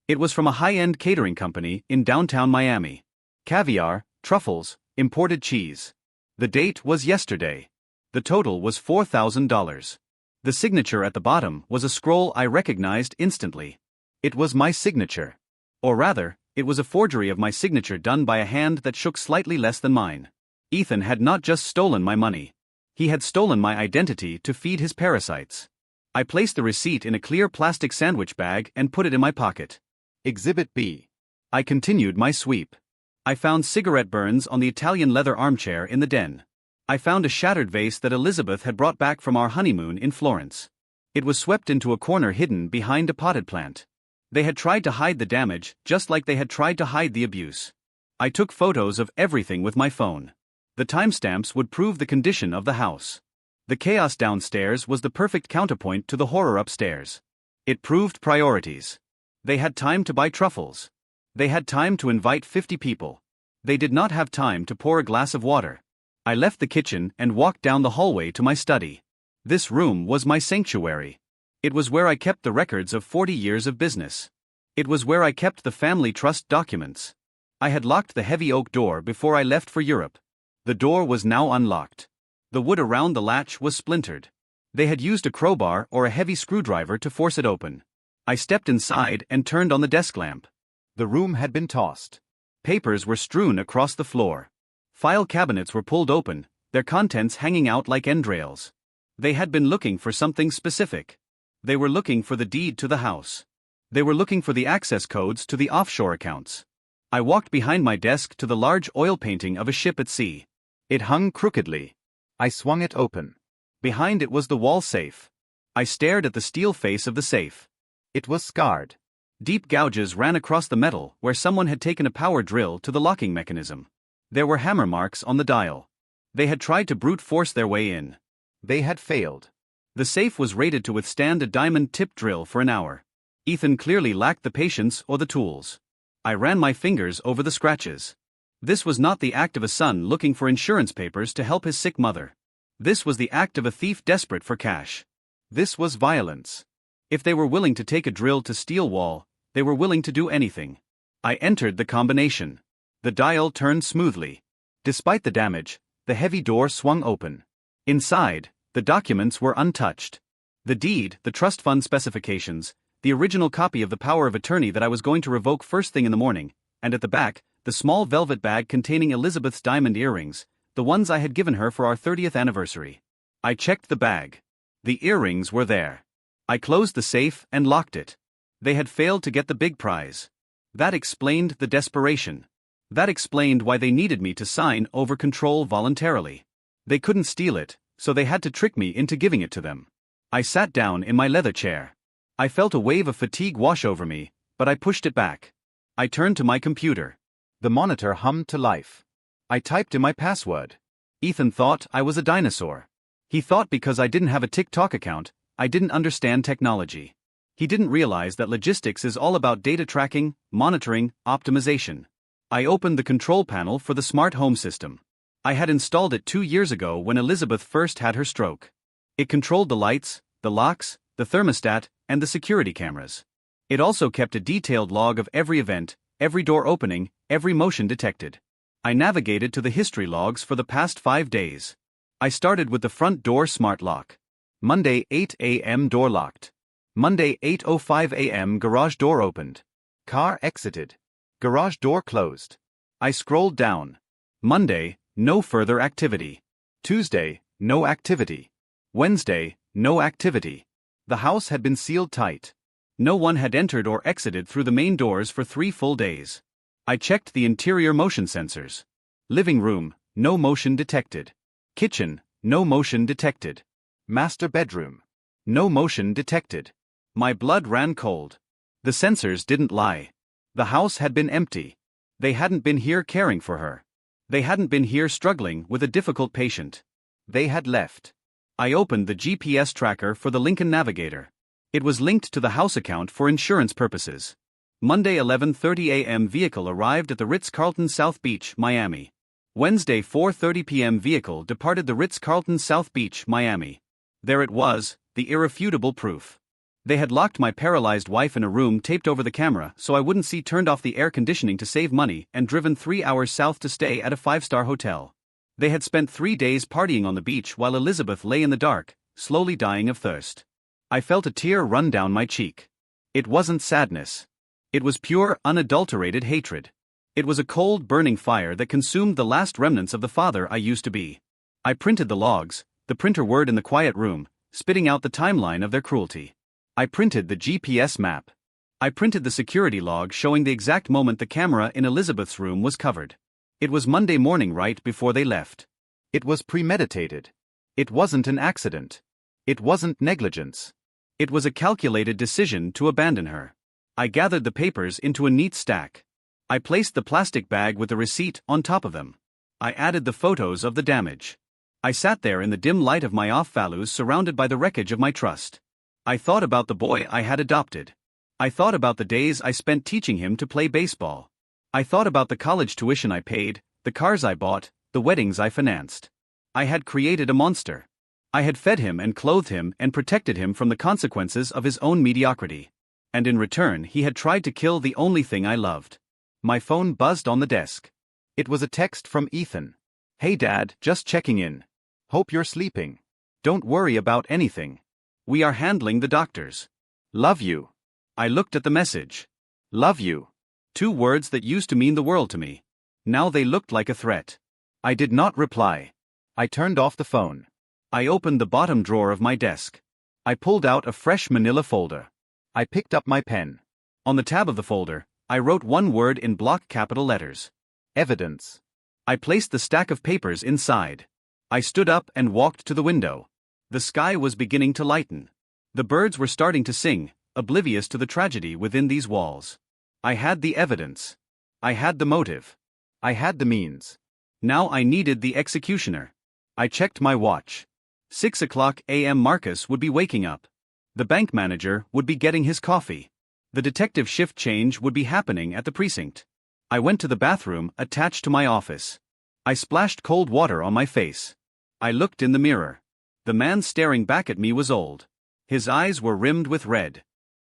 It was from a high-end catering company in downtown Miami. Caviar, truffles, imported cheese. The date was yesterday. The total was $4,000. The signature at the bottom was a scroll I recognized instantly. It was my signature. Or rather, it was a forgery of my signature done by a hand that shook slightly less than mine. Ethan had not just stolen my money. He had stolen my identity to feed his parasites. I placed the receipt in a clear plastic sandwich bag and put it in my pocket. Exhibit B. I continued my sweep. I found cigarette burns on the Italian leather armchair in the den. I found a shattered vase that Elizabeth had brought back from our honeymoon in Florence. It was swept into a corner hidden behind a potted plant. They had tried to hide the damage, just like they had tried to hide the abuse. I took photos of everything with my phone. The timestamps would prove the condition of the house. The chaos downstairs was the perfect counterpoint to the horror upstairs. It proved priorities. They had time to buy truffles. They had time to invite 50 people. They did not have time to pour a glass of water. I left the kitchen and walked down the hallway to my study. This room was my sanctuary. It was where I kept the records of 40 years of business. It was where I kept the family trust documents. I had locked the heavy oak door before I left for Europe. The door was now unlocked. The wood around the latch was splintered. They had used a crowbar or a heavy screwdriver to force it open. I stepped inside and turned on the desk lamp. The room had been tossed. Papers were strewn across the floor. File cabinets were pulled open, their contents hanging out like entrails. They had been looking for something specific. They were looking for the deed to the house. They were looking for the access codes to the offshore accounts. I walked behind my desk to the large oil painting of a ship at sea. It hung crookedly. I swung it open. Behind it was the wall safe. I stared at the steel face of the safe. It was scarred. Deep gouges ran across the metal where someone had taken a power drill to the locking mechanism. There were hammer marks on the dial. They had tried to brute force their way in. They had failed. The safe was rated to withstand a diamond-tipped drill for an hour. Ethan clearly lacked the patience or the tools. I ran my fingers over the scratches. This was not the act of a son looking for insurance papers to help his sick mother. This was the act of a thief desperate for cash. This was violence. If they were willing to take a drill to steel wall, they were willing to do anything. I entered the combination. The dial turned smoothly. Despite the damage, the heavy door swung open. Inside, the documents were untouched. The deed, the trust fund specifications, the original copy of the power of attorney that I was going to revoke first thing in the morning, and at the back, the small velvet bag containing Elizabeth's diamond earrings, the ones I had given her for our 30th anniversary. I checked the bag. The earrings were there. I closed the safe and locked it. They had failed to get the big prize. That explained the desperation. That explained why they needed me to sign over control voluntarily. They couldn't steal it, so they had to trick me into giving it to them. I sat down in my leather chair. I felt a wave of fatigue wash over me, but I pushed it back. I turned to my computer. The monitor hummed to life. I typed in my password. Ethan thought I was a dinosaur. He thought because I didn't have a TikTok account, I didn't understand technology. He didn't realize that logistics is all about data tracking, monitoring, optimization. I opened the control panel for the smart home system. I had installed it 2 years ago when Elizabeth first had her stroke. It controlled the lights, the locks, the thermostat, and the security cameras. It also kept a detailed log of every event, every door opening, every motion detected. I navigated to the history logs for the past 5 days. I started with the front door smart lock. Monday 8 a.m. door locked. Monday 8:05 a.m. garage door opened. Car exited. Garage door closed. I scrolled down. Monday, no further activity. Tuesday, no activity. Wednesday, no activity. The house had been sealed tight. No one had entered or exited through the main doors for 3 full days. I checked the interior motion sensors. Living room, no motion detected. Kitchen, no motion detected. Master bedroom. No motion detected. My blood ran cold. The sensors didn't lie. The house had been empty. They hadn't been here caring for her. They hadn't been here struggling with a difficult patient. They had left. I opened the GPS tracker for the Lincoln Navigator. It was linked to the house account for insurance purposes. Monday 11:30 a.m. vehicle arrived at the Ritz-Carlton South Beach, Miami. Wednesday 4:30 p.m. vehicle departed the Ritz-Carlton South Beach, Miami. There it was, the irrefutable proof. They had locked my paralyzed wife in a room taped over the camera so I wouldn't see, turned off the air conditioning to save money, and driven 3 hours south to stay at a 5-star hotel. They had spent 3 days partying on the beach while Elizabeth lay in the dark, slowly dying of thirst. I felt a tear run down my cheek. It wasn't sadness. It was pure, unadulterated hatred. It was a cold, burning fire that consumed the last remnants of the father I used to be. I printed the logs, the printer word in the quiet room, spitting out the timeline of their cruelty. I printed the GPS map. I printed the security log showing the exact moment the camera in Elizabeth's room was covered. It was Monday morning right before they left. It was premeditated. It wasn't an accident. It wasn't negligence. It was a calculated decision to abandon her. I gathered the papers into a neat stack. I placed the plastic bag with the receipt on top of them. I added the photos of the damage. I sat there in the dim light of my off-values surrounded by the wreckage of my trust. I thought about the boy I had adopted. I thought about the days I spent teaching him to play baseball. I thought about the college tuition I paid, the cars I bought, the weddings I financed. I had created a monster. I had fed him and clothed him and protected him from the consequences of his own mediocrity. And in return he had tried to kill the only thing I loved. My phone buzzed on the desk. It was a text from Ethan. Hey Dad, just checking in. Hope you're sleeping. Don't worry about anything. We are handling the doctors. Love you. I looked at the message. Love you. 2 words that used to mean the world to me. Now they looked like a threat. I did not reply. I turned off the phone. I opened the bottom drawer of my desk. I pulled out a fresh manila folder. I picked up my pen. On the tab of the folder, I wrote one word in block capital letters. Evidence. I placed the stack of papers inside. I stood up and walked to the window. The sky was beginning to lighten. The birds were starting to sing, oblivious to the tragedy within these walls. I had the evidence. I had the motive. I had the means. Now I needed the executioner. I checked my watch. 6 o'clock a.m. Marcus would be waking up. The bank manager would be getting his coffee. The detective shift change would be happening at the precinct. I went to the bathroom attached to my office. I splashed cold water on my face. I looked in the mirror. The man staring back at me was old. His eyes were rimmed with red.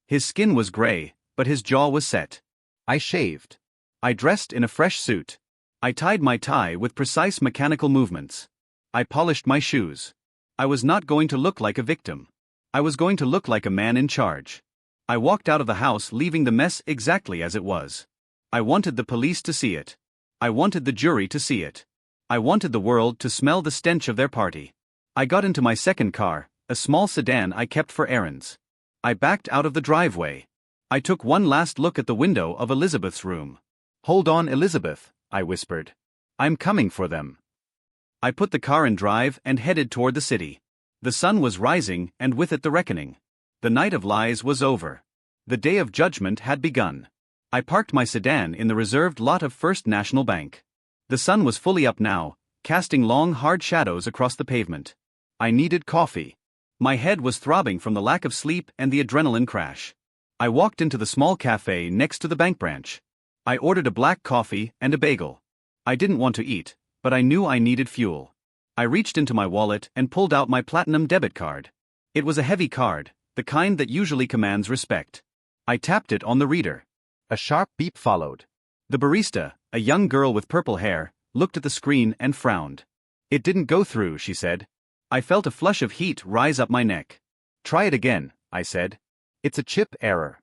His skin was gray, but his jaw was set. I shaved. I dressed in a fresh suit. I tied my tie with precise mechanical movements. I polished my shoes. I was not going to look like a victim. I was going to look like a man in charge. I walked out of the house leaving the mess exactly as it was. I wanted the police to see it. I wanted the jury to see it. I wanted the world to smell the stench of their party. I got into my second car, a small sedan I kept for errands. I backed out of the driveway. I took one last look at the window of Elizabeth's room. Hold on, Elizabeth, I whispered. I'm coming for them. I put the car in drive and headed toward the city. The sun was rising, and with it the reckoning. The night of lies was over. The day of judgment had begun. I parked my sedan in the reserved lot of First National Bank. The sun was fully up now, casting long hard shadows across the pavement. I needed coffee. My head was throbbing from the lack of sleep and the adrenaline crash. I walked into the small cafe next to the bank branch. I ordered a black coffee and a bagel. I didn't want to eat, but I knew I needed fuel. I reached into my wallet and pulled out my platinum debit card. It was a heavy card, the kind that usually commands respect. I tapped it on the reader. A sharp beep followed. The barista, a young girl with purple hair, looked at the screen and frowned. "It didn't go through," she said. I felt a flush of heat rise up my neck. "Try it again," I said. "It's a chip error."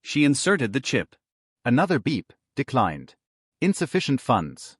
She inserted the chip. Another beep, declined. Insufficient funds.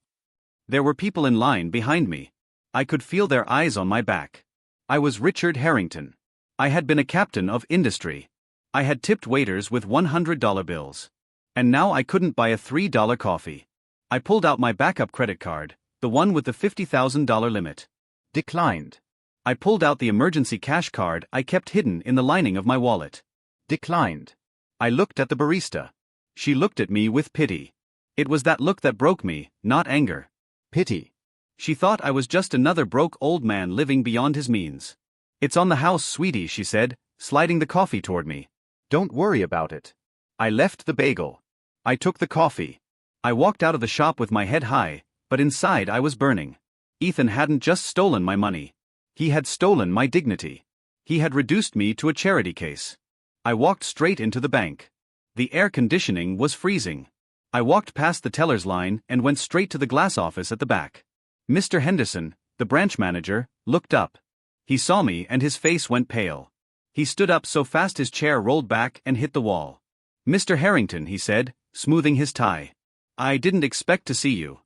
There were people in line behind me. I could feel their eyes on my back. I was Richard Harrington. I had been a captain of industry. I had tipped waiters with $100 bills. And now I couldn't buy a $3 coffee. I pulled out my backup credit card, the one with the $50,000 limit. Declined. I pulled out the emergency cash card I kept hidden in the lining of my wallet. Declined. I looked at the barista. She looked at me with pity. It was that look that broke me, not anger. Pity. She thought I was just another broke old man living beyond his means. "It's on the house, sweetie," she said, sliding the coffee toward me. "Don't worry about it." I left the bagel. I took the coffee. I walked out of the shop with my head high, but inside I was burning. Ethan hadn't just stolen my money. He had stolen my dignity. He had reduced me to a charity case. I walked straight into the bank. The air conditioning was freezing. I walked past the teller's line and went straight to the glass office at the back. Mr. Henderson, the branch manager, looked up. He saw me and his face went pale. He stood up so fast his chair rolled back and hit the wall. "Mr. Harrington," he said, smoothing his tie. "I didn't expect to see you."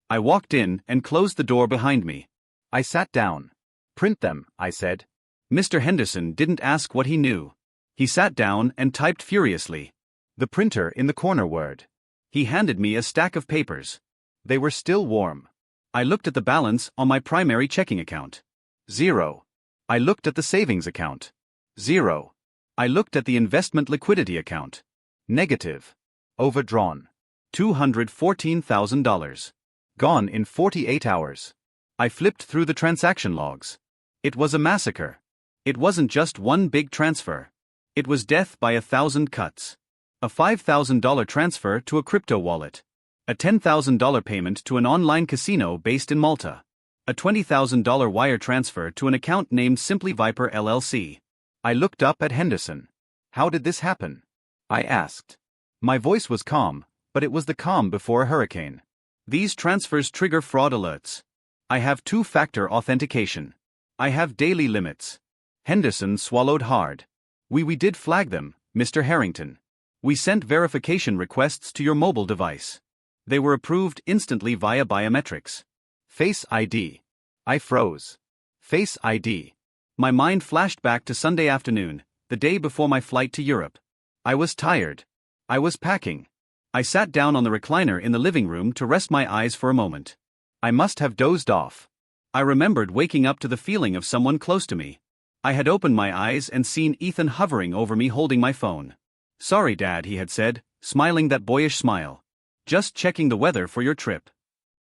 I walked in and closed the door behind me. I sat down. "Print them," I said. Mr. Henderson didn't ask what he knew. He sat down and typed furiously. "The printer in the corner word." He handed me a stack of papers. They were still warm. I looked at the balance on my primary checking account. 0. I looked at the savings account. 0. I looked at the investment liquidity account. Negative. Overdrawn. $214,000. Gone in 48 hours. I flipped through the transaction logs. It was a massacre. It wasn't just one big transfer. It was death by 1,000 cuts. A $5,000 transfer to a crypto wallet. A $10,000 payment to an online casino based in Malta. A $20,000 wire transfer to an account named Simply Viper LLC. I looked up at Henderson. "How did this happen?" I asked. My voice was calm, but it was the calm before a hurricane. "These transfers trigger fraud alerts. I have two-factor authentication. I have daily limits. Henderson swallowed hard. We did flag them, Mr. Harrington. We sent verification requests to your mobile device. They were approved instantly via biometrics. Face ID. I froze. Face ID. My mind flashed back to Sunday afternoon, the day before my flight to Europe. I was tired. I was packing. I sat down on the recliner in the living room to rest my eyes for a moment. I must have dozed off. I remembered waking up to the feeling of someone close to me. I had opened my eyes and seen Ethan hovering over me holding my phone. "Sorry, Dad," he had said, smiling that boyish smile. "Just checking the weather for your trip."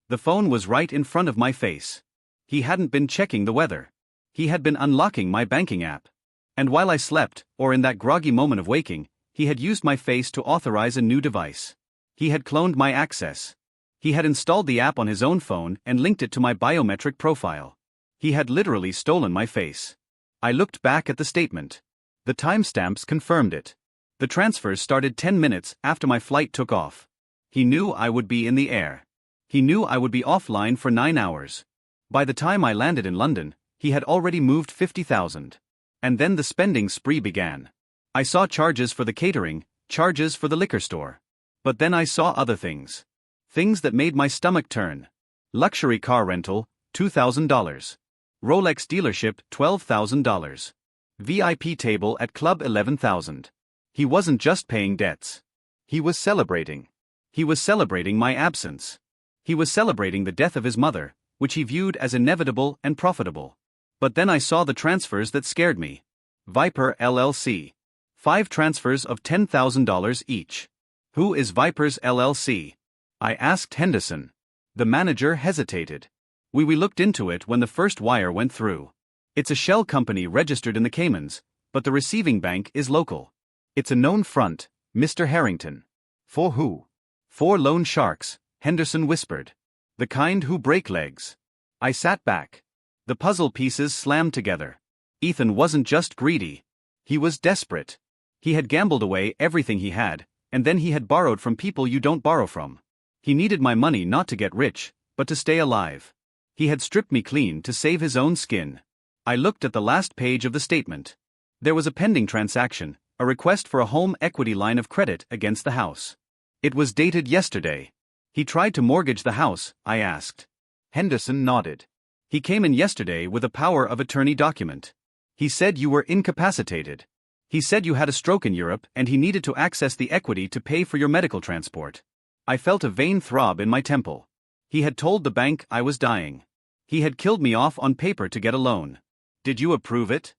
The phone was right in front of my face. He hadn't been checking the weather. He had been unlocking my banking app. And while I slept, or in that groggy moment of waking, he had used my face to authorize a new device. He had cloned my access. He had installed the app on his own phone and linked it to my biometric profile. He had literally stolen my face. I looked back at the statement. The timestamps confirmed it. The transfers started 10 minutes after my flight took off. He knew I would be in the air. He knew I would be offline for 9 hours. By the time I landed in London, he had already moved 50,000. And then the spending spree began. I saw charges for the catering, charges for the liquor store. But then I saw other things. Things that made my stomach turn. Luxury car rental, $2,000. Rolex dealership, $12,000. VIP table at club, $11,000. He wasn't just paying debts. He was celebrating. He was celebrating my absence. He was celebrating the death of his mother, which he viewed as inevitable and profitable. But then I saw the transfers that scared me. Viper LLC. 5 transfers of $10,000 each. Who is Vipers LLC? I asked Henderson. The manager hesitated. We looked into it when the first wire went through. It's a shell company registered in the Caymans, but the receiving bank is local. It's a known front, Mr. Harrington. For who? For loan sharks, Henderson whispered. The kind who break legs. I sat back. The puzzle pieces slammed together. Ethan wasn't just greedy. He was desperate. He had gambled away everything he had, and then he had borrowed from people you don't borrow from. He needed my money not to get rich, but to stay alive. He had stripped me clean to save his own skin. I looked at the last page of the statement. There was a pending transaction, a request for a home equity line of credit against the house. It was dated yesterday. He tried to mortgage the house, I asked. Henderson nodded. He came in yesterday with a power of attorney document. He said you were incapacitated. He said you had a stroke in Europe and he needed to access the equity to pay for your medical transport. I felt a vain throb in my temple. He had told the bank I was dying. He had killed me off on paper to get a loan. Did you approve it?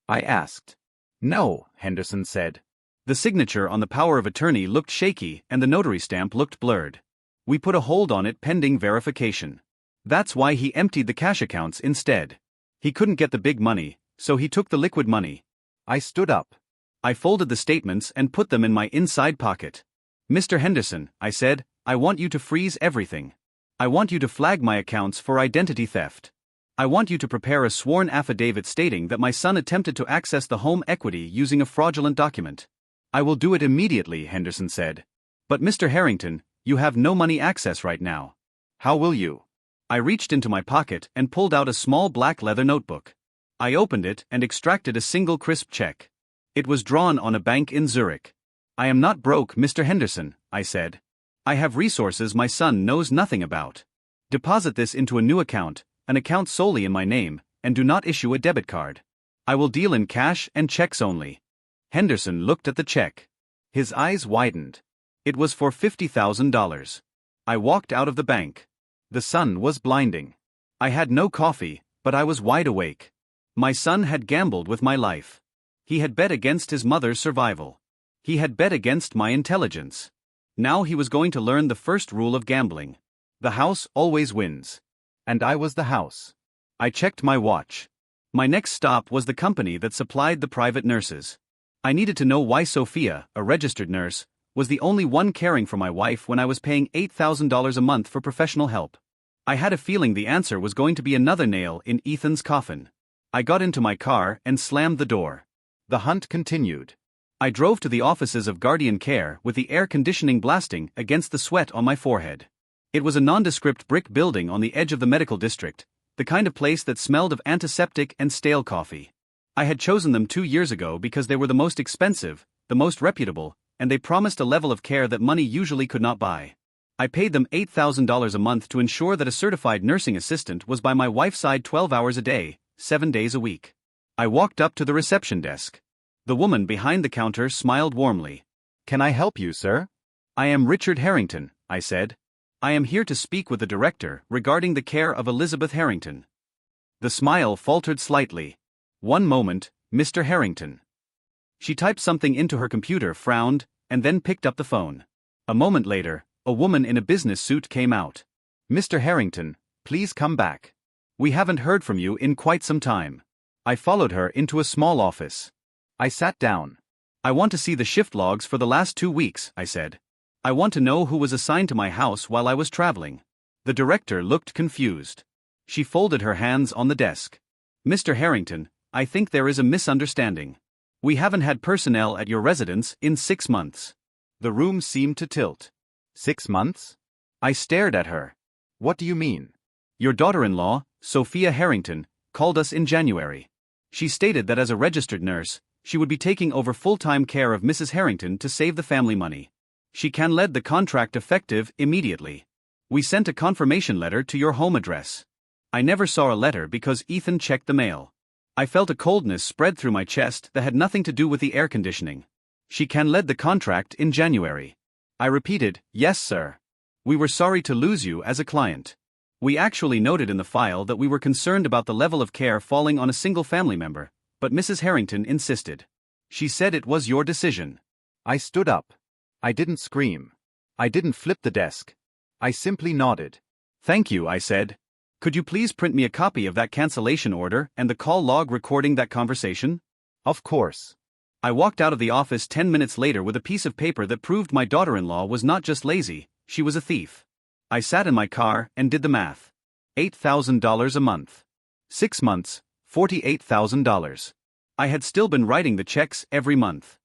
I asked. No, Henderson said. The signature on the power of attorney looked shaky and the notary stamp looked blurred. We put a hold on it pending verification. That's why he emptied the cash accounts instead. He couldn't get the big money, so he took the liquid money. I stood up. I folded the statements and put them in my inside pocket. Mr. Henderson, I said, I want you to freeze everything. I want you to flag my accounts for identity theft. I want you to prepare a sworn affidavit stating that my son attempted to access the home equity using a fraudulent document. I will do it immediately, Henderson said. But Mr. Harrington, you have no money access right now. How will you? I reached into my pocket and pulled out a small black leather notebook. I opened it and extracted a single crisp check. It was drawn on a bank in Zurich. I am not broke, Mr. Henderson, I said. I have resources my son knows nothing about. Deposit this into a new account, an account solely in my name, and do not issue a debit card. I will deal in cash and checks only. Henderson looked at the check. His eyes widened. It was for $50,000. I walked out of the bank. The sun was blinding. I had no coffee, but I was wide awake. My son had gambled with my life. He had bet against his mother's survival. He had bet against my intelligence. Now he was going to learn the first rule of gambling. The house always wins. And I was the house. I checked my watch. My next stop was the company that supplied the private nurses. I needed to know why Sophia, a registered nurse, was the only one caring for my wife when I was paying $8,000 a month for professional help. I had a feeling the answer was going to be another nail in Ethan's coffin. I got into my car and slammed the door. The hunt continued. I drove to the offices of Guardian Care with the air conditioning blasting against the sweat on my forehead. It was a nondescript brick building on the edge of the medical district, the kind of place that smelled of antiseptic and stale coffee. I had chosen them 2 years ago because they were the most expensive, the most reputable, and they promised a level of care that money usually could not buy. I paid them $8,000 a month to ensure that a certified nursing assistant was by my wife's side 12 hours a day, 7 days a week. I walked up to the reception desk. The woman behind the counter smiled warmly. "Can I help you, sir?" "I am Richard Harrington," I said. "I am here to speak with the director regarding the care of Elizabeth Harrington." The smile faltered slightly. "One moment, Mr. Harrington." She typed something into her computer, frowned, and then picked up the phone. A moment later, a woman in a business suit came out. "Mr. Harrington, please come back. We haven't heard from you in quite some time." I followed her into a small office. I sat down. "I want to see the shift logs for the last 2 weeks," I said. "I want to know who was assigned to my house while I was traveling." The director looked confused. She folded her hands on the desk. "Mr. Harrington, I think there is a misunderstanding. We haven't had personnel at your residence in 6 months." The room seemed to tilt. 6 months? I stared at her. "What do you mean?" "Your daughter-in-law, Sophia Harrington, called us in January. She stated that as a registered nurse, she would be taking over full-time care of Mrs. Harrington to save the family money. She can-led the contract effective immediately. We sent a confirmation letter to your home address. I never saw a letter because Ethan checked the mail. I felt a coldness spread through my chest that had nothing to do with the air conditioning. She can-led the contract in January." I repeated, "Yes, sir. We were sorry to lose you as a client. We actually noted in the file that we were concerned about the level of care falling on a single family member, but Mrs. Harrington insisted. She said it was your decision." I stood up. I didn't scream. I didn't flip the desk. I simply nodded. "Thank you," I said. "Could you please print me a copy of that cancellation order and the call log recording that conversation?" "Of course." I walked out of the office 10 minutes later with a piece of paper that proved my daughter-in-law was not just lazy, she was a thief. I sat in my car and did the math. $8,000 a month. 6 months, $48,000. I had still been writing the checks every month.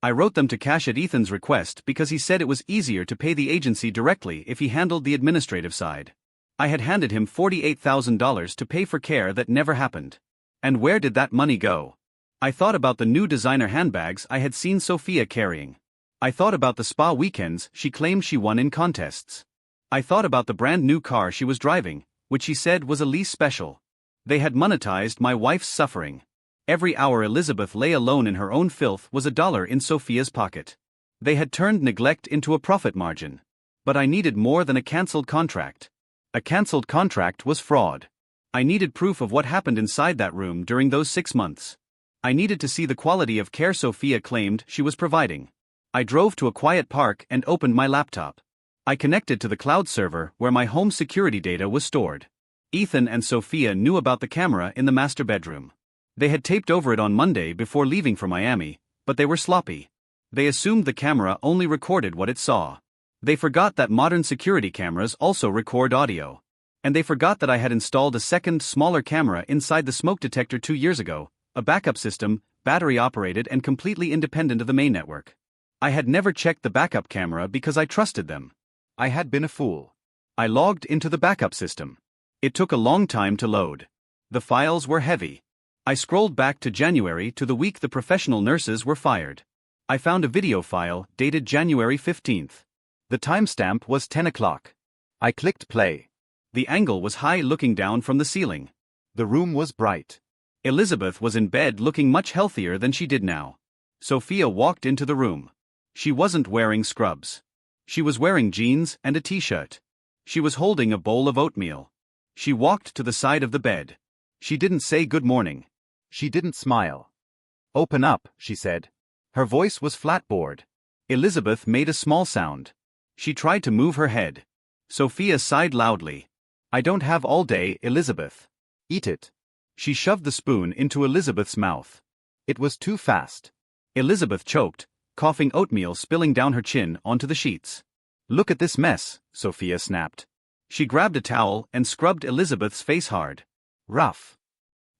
I wrote them to cash at Ethan's request because he said it was easier to pay the agency directly if he handled the administrative side. I had handed him $48,000 to pay for care that never happened. And where did that money go? I thought about the new designer handbags I had seen Sophia carrying. I thought about the spa weekends she claimed she won in contests. I thought about the brand new car she was driving, which she said was a lease special. They had monetized my wife's suffering. Every hour Elizabeth lay alone in her own filth was $1 in Sophia's pocket. They had turned neglect into a profit margin. But I needed more than a cancelled contract. A cancelled contract was fraud. I needed proof of what happened inside that room during those 6 months. I needed to see the quality of care Sophia claimed she was providing. I drove to a quiet park and opened my laptop. I connected to the cloud server where my home security data was stored. Ethan and Sophia knew about the camera in the master bedroom. They had taped over it on Monday before leaving for Miami, but they were sloppy. They assumed the camera only recorded what it saw. They forgot that modern security cameras also record audio. And they forgot that I had installed a second, smaller camera inside the smoke detector 2 years ago, a backup system, battery-operated and completely independent of the main network. I had never checked the backup camera because I trusted them. I had been a fool. I logged into the backup system. It took a long time to load. The files were heavy. I scrolled back to January, to the week the professional nurses were fired. I found a video file dated January 15th. The timestamp was 10 o'clock. I clicked play. The angle was high, looking down from the ceiling. The room was bright. Elizabeth was in bed, looking much healthier than she did now. Sophia walked into the room. She wasn't wearing scrubs. She was wearing jeans and a t-shirt. She was holding a bowl of oatmeal. She walked to the side of the bed. She didn't say good morning. She didn't smile. "Open up," she said. Her voice was flat-bored. Elizabeth made a small sound. She tried to move her head. Sophia sighed loudly. "I don't have all day, Elizabeth." "Eat it." She shoved the spoon into Elizabeth's mouth. It was too fast. Elizabeth choked, coughing oatmeal spilling down her chin onto the sheets. "Look at this mess," Sophia snapped. She grabbed a towel and scrubbed Elizabeth's face hard. "Rough."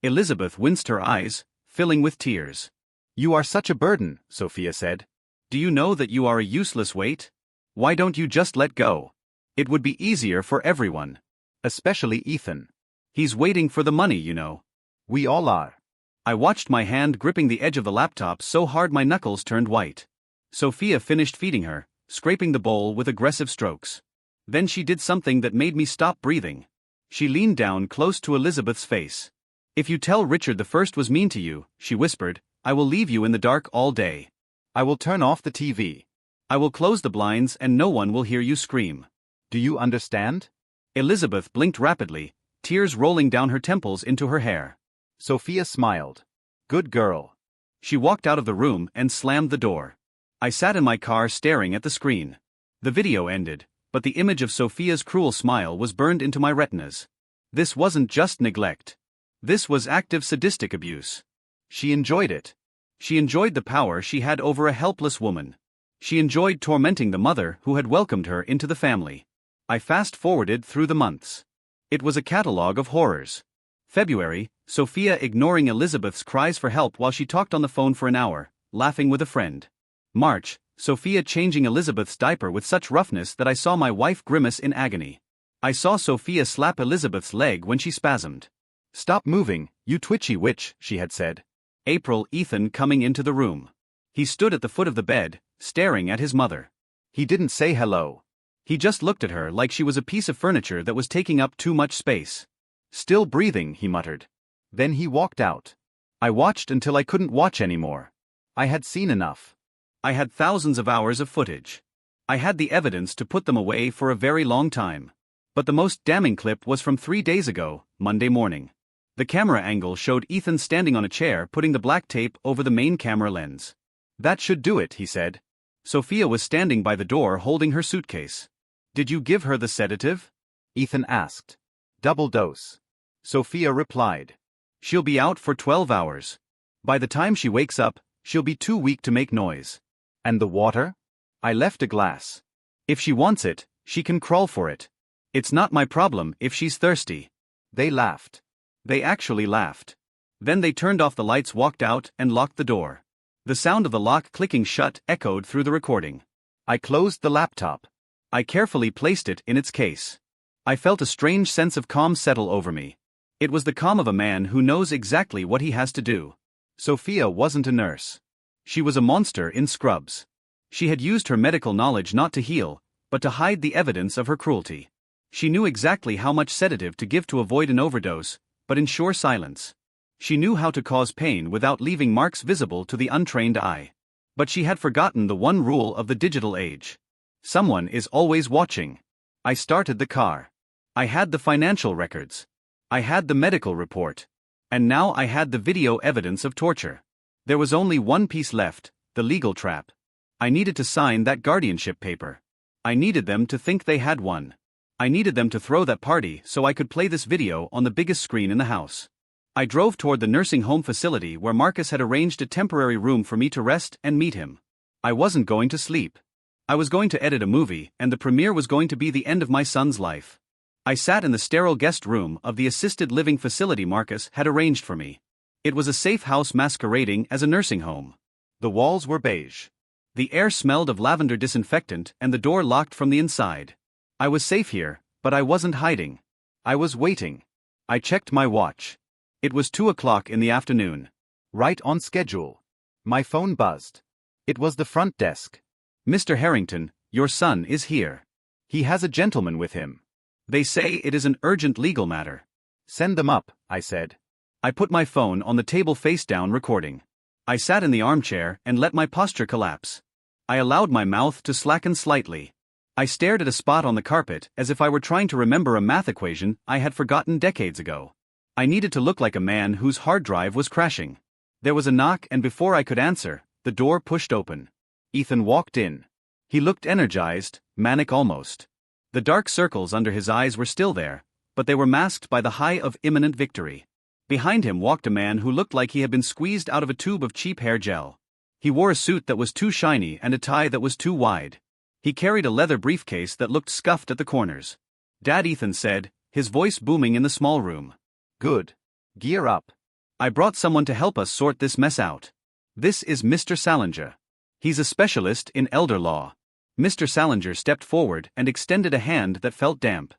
Elizabeth winced, her eyes filling with tears. "You are such a burden," Sophia said. "Do you know that you are a useless weight? Why don't you just let go?" It would be easier for everyone. Especially Ethan. He's waiting for the money, you know. We all are. I watched my hand gripping the edge of the laptop so hard my knuckles turned white. Sophia finished feeding her, scraping the bowl with aggressive strokes. Then she did something that made me stop breathing. She leaned down close to Elizabeth's face. "If you tell Richard the first was mean to you," she whispered, "I will leave you in the dark all day. I will turn off the TV. I will close the blinds and no one will hear you scream. Do you understand?" Elizabeth blinked rapidly, tears rolling down her temples into her hair. Sophia smiled. "Good girl." She walked out of the room and slammed the door. I sat in my car staring at the screen. The video ended, but the image of Sophia's cruel smile was burned into my retinas. This wasn't just neglect. This was active sadistic abuse. She enjoyed it. She enjoyed the power she had over a helpless woman. She enjoyed tormenting the mother who had welcomed her into the family. I fast-forwarded through the months. It was a catalogue of horrors. February, Sophia ignoring Elizabeth's cries for help while she talked on the phone for an hour, laughing with a friend. March, Sophia changing Elizabeth's diaper with such roughness that I saw my wife grimace in agony. I saw Sophia slap Elizabeth's leg when she spasmed. "Stop moving, you twitchy witch," she had said. April, Ethan coming into the room. He stood at the foot of the bed, staring at his mother. He didn't say hello. He just looked at her like she was a piece of furniture that was taking up too much space. "Still breathing," he muttered. Then he walked out. I watched until I couldn't watch anymore. I had seen enough. I had thousands of hours of footage. I had the evidence to put them away for a very long time. But the most damning clip was from 3 days ago, Monday morning. The camera angle showed Ethan standing on a chair putting the black tape over the main camera lens. "That should do it," he said. Sophia was standing by the door holding her suitcase. "Did you give her the sedative?" Ethan asked. "Double dose." Sophia replied. "She'll be out for 12 hours. By the time she wakes up, she'll be too weak to make noise." "And the water?" "I left a glass. If she wants it, she can crawl for it. It's not my problem if she's thirsty." They laughed. They actually laughed. Then they turned off the lights, walked out, and locked the door. The sound of the lock clicking shut echoed through the recording. I closed the laptop. I carefully placed it in its case. I felt a strange sense of calm settle over me. It was the calm of a man who knows exactly what he has to do. Sophia wasn't a nurse. She was a monster in scrubs. She had used her medical knowledge not to heal, but to hide the evidence of her cruelty. She knew exactly how much sedative to give to avoid an overdose, but ensure silence. She knew how to cause pain without leaving marks visible to the untrained eye. But she had forgotten the one rule of the digital age. Someone is always watching. I started the car. I had the financial records. I had the medical report. And now I had the video evidence of torture. There was only one piece left, the legal trap. I needed to sign that guardianship paper. I needed them to think they had one. I needed them to throw that party so I could play this video on the biggest screen in the house. I drove toward the nursing home facility where Marcus had arranged a temporary room for me to rest and meet him. I wasn't going to sleep. I was going to edit a movie, and the premiere was going to be the end of my son's life. I sat in the sterile guest room of the assisted living facility Marcus had arranged for me. It was a safe house masquerading as a nursing home. The walls were beige. The air smelled of lavender disinfectant and the door locked from the inside. I was safe here, but I wasn't hiding. I was waiting. I checked my watch. It was 2 o'clock in the afternoon. Right on schedule. My phone buzzed. It was the front desk. "Mr. Harrington, your son is here. He has a gentleman with him. They say it is an urgent legal matter." "Send them up," I said. I put my phone on the table face down, recording. I sat in the armchair and let my posture collapse. I allowed my mouth to slacken slightly. I stared at a spot on the carpet as if I were trying to remember a math equation I had forgotten decades ago. I needed to look like a man whose hard drive was crashing. There was a knock, and before I could answer, the door pushed open. Ethan walked in. He looked energized, manic almost. The dark circles under his eyes were still there, but they were masked by the high of imminent victory. Behind him walked a man who looked like he had been squeezed out of a tube of cheap hair gel. He wore a suit that was too shiny and a tie that was too wide. He carried a leather briefcase that looked scuffed at the corners. "Dad," Ethan said, his voice booming in the small room. "Good. Gear up. I brought someone to help us sort this mess out. This is Mr. Salinger. He's a specialist in elder law. Mr. Salinger stepped forward and extended a hand that felt damp.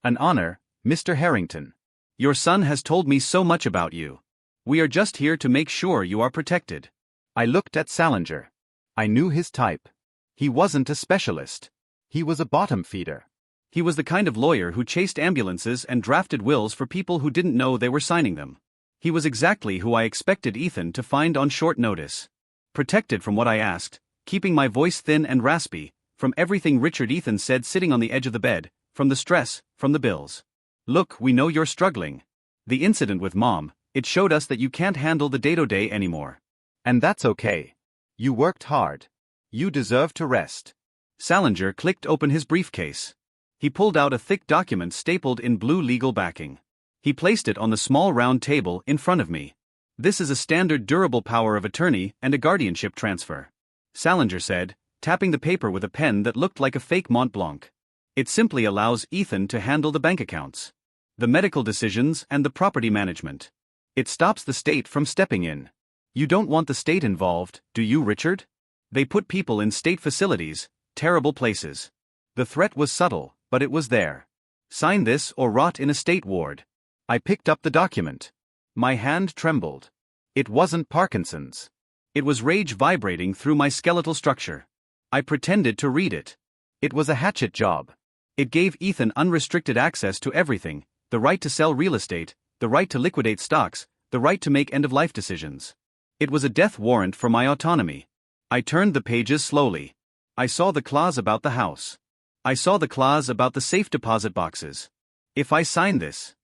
An honor, Mr. Harrington. Your son has told me so much about you. We are just here to make sure you are protected. I looked at Salinger. I knew his type. He wasn't a specialist. He was a bottom feeder. He was the kind of lawyer who chased ambulances and drafted wills for people who didn't know they were signing them. He was exactly who I expected Ethan to find on short notice. Protected from what I asked, keeping my voice thin and raspy, from everything Richard Ethan said sitting on the edge of the bed, from the stress, from the bills. Look, we know you're struggling. The incident with Mom, it showed us that you can't handle the day-to-day anymore. And that's okay. You worked hard. You deserve to rest. Salinger clicked open his briefcase. He pulled out a thick document stapled in blue legal backing. He placed it on the small round table in front of me. This is a standard durable power of attorney and a guardianship transfer. Salinger said, tapping the paper with a pen that looked like a fake Mont Blanc. It simply allows Ethan to handle the bank accounts, the medical decisions, and the property management. It stops the state from stepping in. You don't want the state involved, do you, Richard? They put people in state facilities, terrible places. The threat was subtle, but it was there. Sign this or rot in a state ward. I picked up the document. My hand trembled. It wasn't Parkinson's. It was rage vibrating through my skeletal structure. I pretended to read it. It was a hatchet job. It gave Ethan unrestricted access to everything, the right to sell real estate, the right to liquidate stocks, the right to make end-of-life decisions. It was a death warrant for my autonomy. I turned the pages slowly. I saw the clause about the house. I saw the clause about the safe deposit boxes. If I sign this,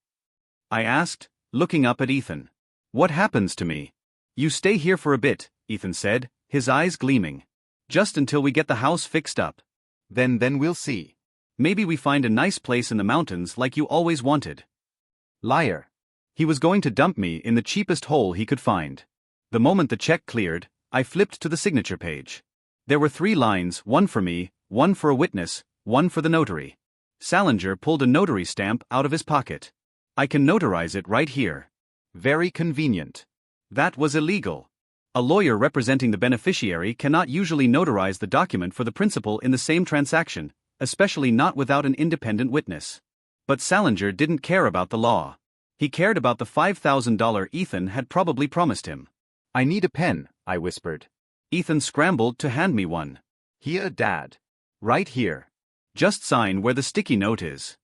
I asked, looking up at Ethan. What happens to me? You stay here for a bit, Ethan said, his eyes gleaming. Just until we get the house fixed up. Then we'll see. Maybe we find a nice place in the mountains like you always wanted. Liar. He was going to dump me in the cheapest hole he could find. The moment the check cleared, I flipped to the signature page. There were 3 lines, one for me, one for a witness, one for the notary. Salinger pulled a notary stamp out of his pocket. I can notarize it right here. Very convenient. That was illegal. A lawyer representing the beneficiary cannot usually notarize the document for the principal in the same transaction, especially not without an independent witness. But Salinger didn't care about the law. He cared about the $5,000 Ethan had probably promised him. I need a pen, I whispered. Ethan scrambled to hand me one. Here, Dad. Right here. Just sign where the sticky note is.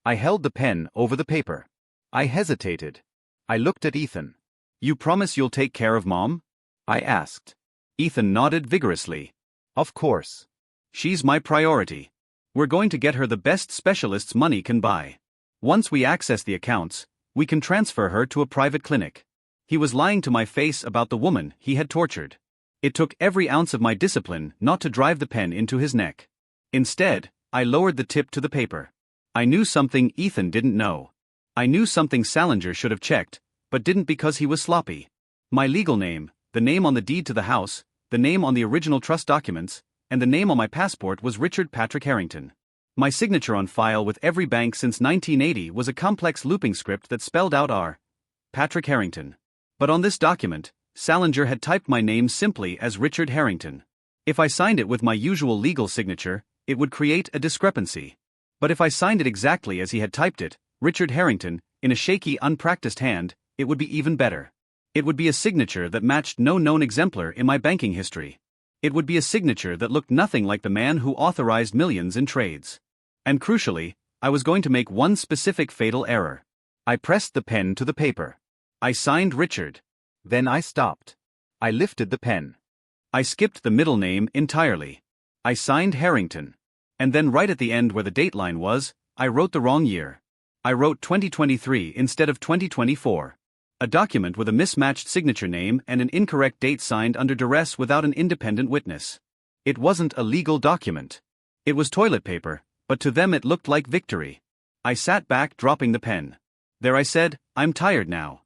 I held the pen over the paper. I hesitated. I looked at Ethan. You promise you'll take care of Mom? I asked. Ethan nodded vigorously. Of course. She's my priority. We're going to get her the best specialists money can buy. Once we access the accounts, we can transfer her to a private clinic. He was lying to my face about the woman he had tortured. It took every ounce of my discipline not to drive the pen into his neck. Instead, I lowered the tip to the paper. I knew something Ethan didn't know. I knew something Salinger should have checked, but didn't because he was sloppy. My legal name, the name on the deed to the house, the name on the original trust documents, and the name on my passport was Richard Patrick Harrington. My signature on file with every bank since 1980 was a complex looping script that spelled out R. Patrick Harrington. But on this document, Salinger had typed my name simply as Richard Harrington. If I signed it with my usual legal signature, it would create a discrepancy. But if I signed it exactly as he had typed it, Richard Harrington, in a shaky, unpracticed hand, it would be even better. It would be a signature that matched no known exemplar in my banking history. It would be a signature that looked nothing like the man who authorized millions in trades. And crucially, I was going to make one specific fatal error. I pressed the pen to the paper. I signed Richard. Then I stopped. I lifted the pen. I skipped the middle name entirely. I signed Harrington. And then right at the end where the date line was, I wrote the wrong year. I wrote 2023 instead of 2024. A document with a mismatched signature name and an incorrect date signed under duress without an independent witness. It wasn't a legal document. It was toilet paper, but to them it looked like victory. I sat back, dropping the pen. There I said, I'm tired now.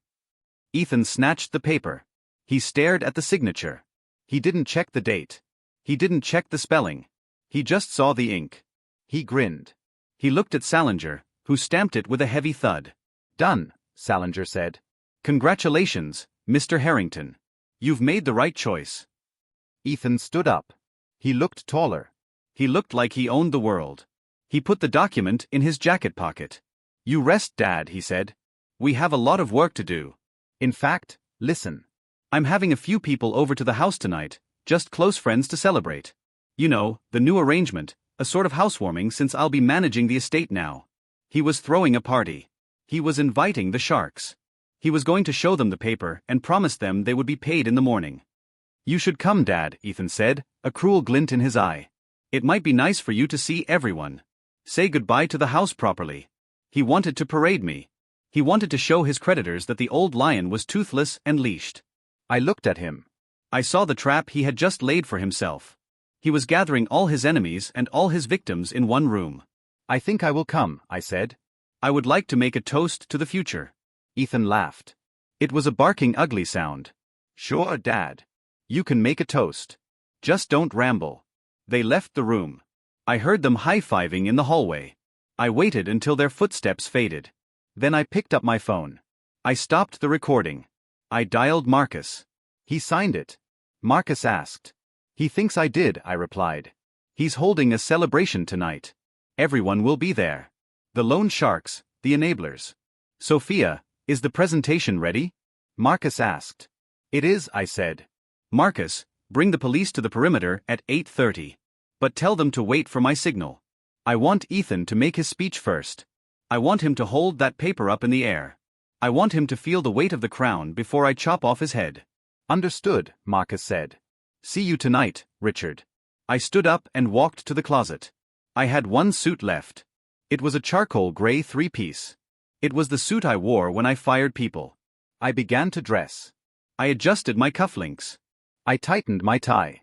Ethan snatched the paper. He stared at the signature. He didn't check the date. He didn't check the spelling. He just saw the ink. He grinned. He looked at Salinger, who stamped it with a heavy thud. Done, Salinger said. Congratulations, Mr. Harrington. You've made the right choice. Ethan stood up. He looked taller. He looked like he owned the world. He put the document in his jacket pocket. "You rest, Dad," he said. "We have a lot of work to do. In fact, listen. I'm having a few people over to the house tonight, just close friends to celebrate. You know, the new arrangement, a sort of housewarming since I'll be managing the estate now." He was throwing a party. He was inviting the sharks. He was going to show them the paper and promised them they would be paid in the morning. "You should come, Dad," Ethan said, a cruel glint in his eye. "It might be nice for you to see everyone. Say goodbye to the house properly." He wanted to parade me. He wanted to show his creditors that the old lion was toothless and leashed. I looked at him. I saw the trap he had just laid for himself. He was gathering all his enemies and all his victims in one room. "I think I will come," I said. "I would like to make a toast to the future." Ethan laughed. It was a barking ugly sound. "Sure, Dad. You can make a toast. Just don't ramble." They left the room. I heard them high-fiving in the hallway. I waited until their footsteps faded. Then I picked up my phone. I stopped the recording. I dialed Marcus. "He signed it?" Marcus asked. "He thinks I did," I replied. "He's holding a celebration tonight. Everyone will be there. The loan sharks, the enablers." "Sophia, is the presentation ready?" Marcus asked. "It is," I said. "Marcus, bring the police to the perimeter at 8:30. But tell them to wait for my signal. I want Ethan to make his speech first. I want him to hold that paper up in the air. I want him to feel the weight of the crown before I chop off his head." "Understood," Marcus said. "See you tonight, Richard." I stood up and walked to the closet. I had one suit left. It was a charcoal gray three-piece. It was the suit I wore when I fired people. I began to dress. I adjusted my cufflinks. I tightened my tie.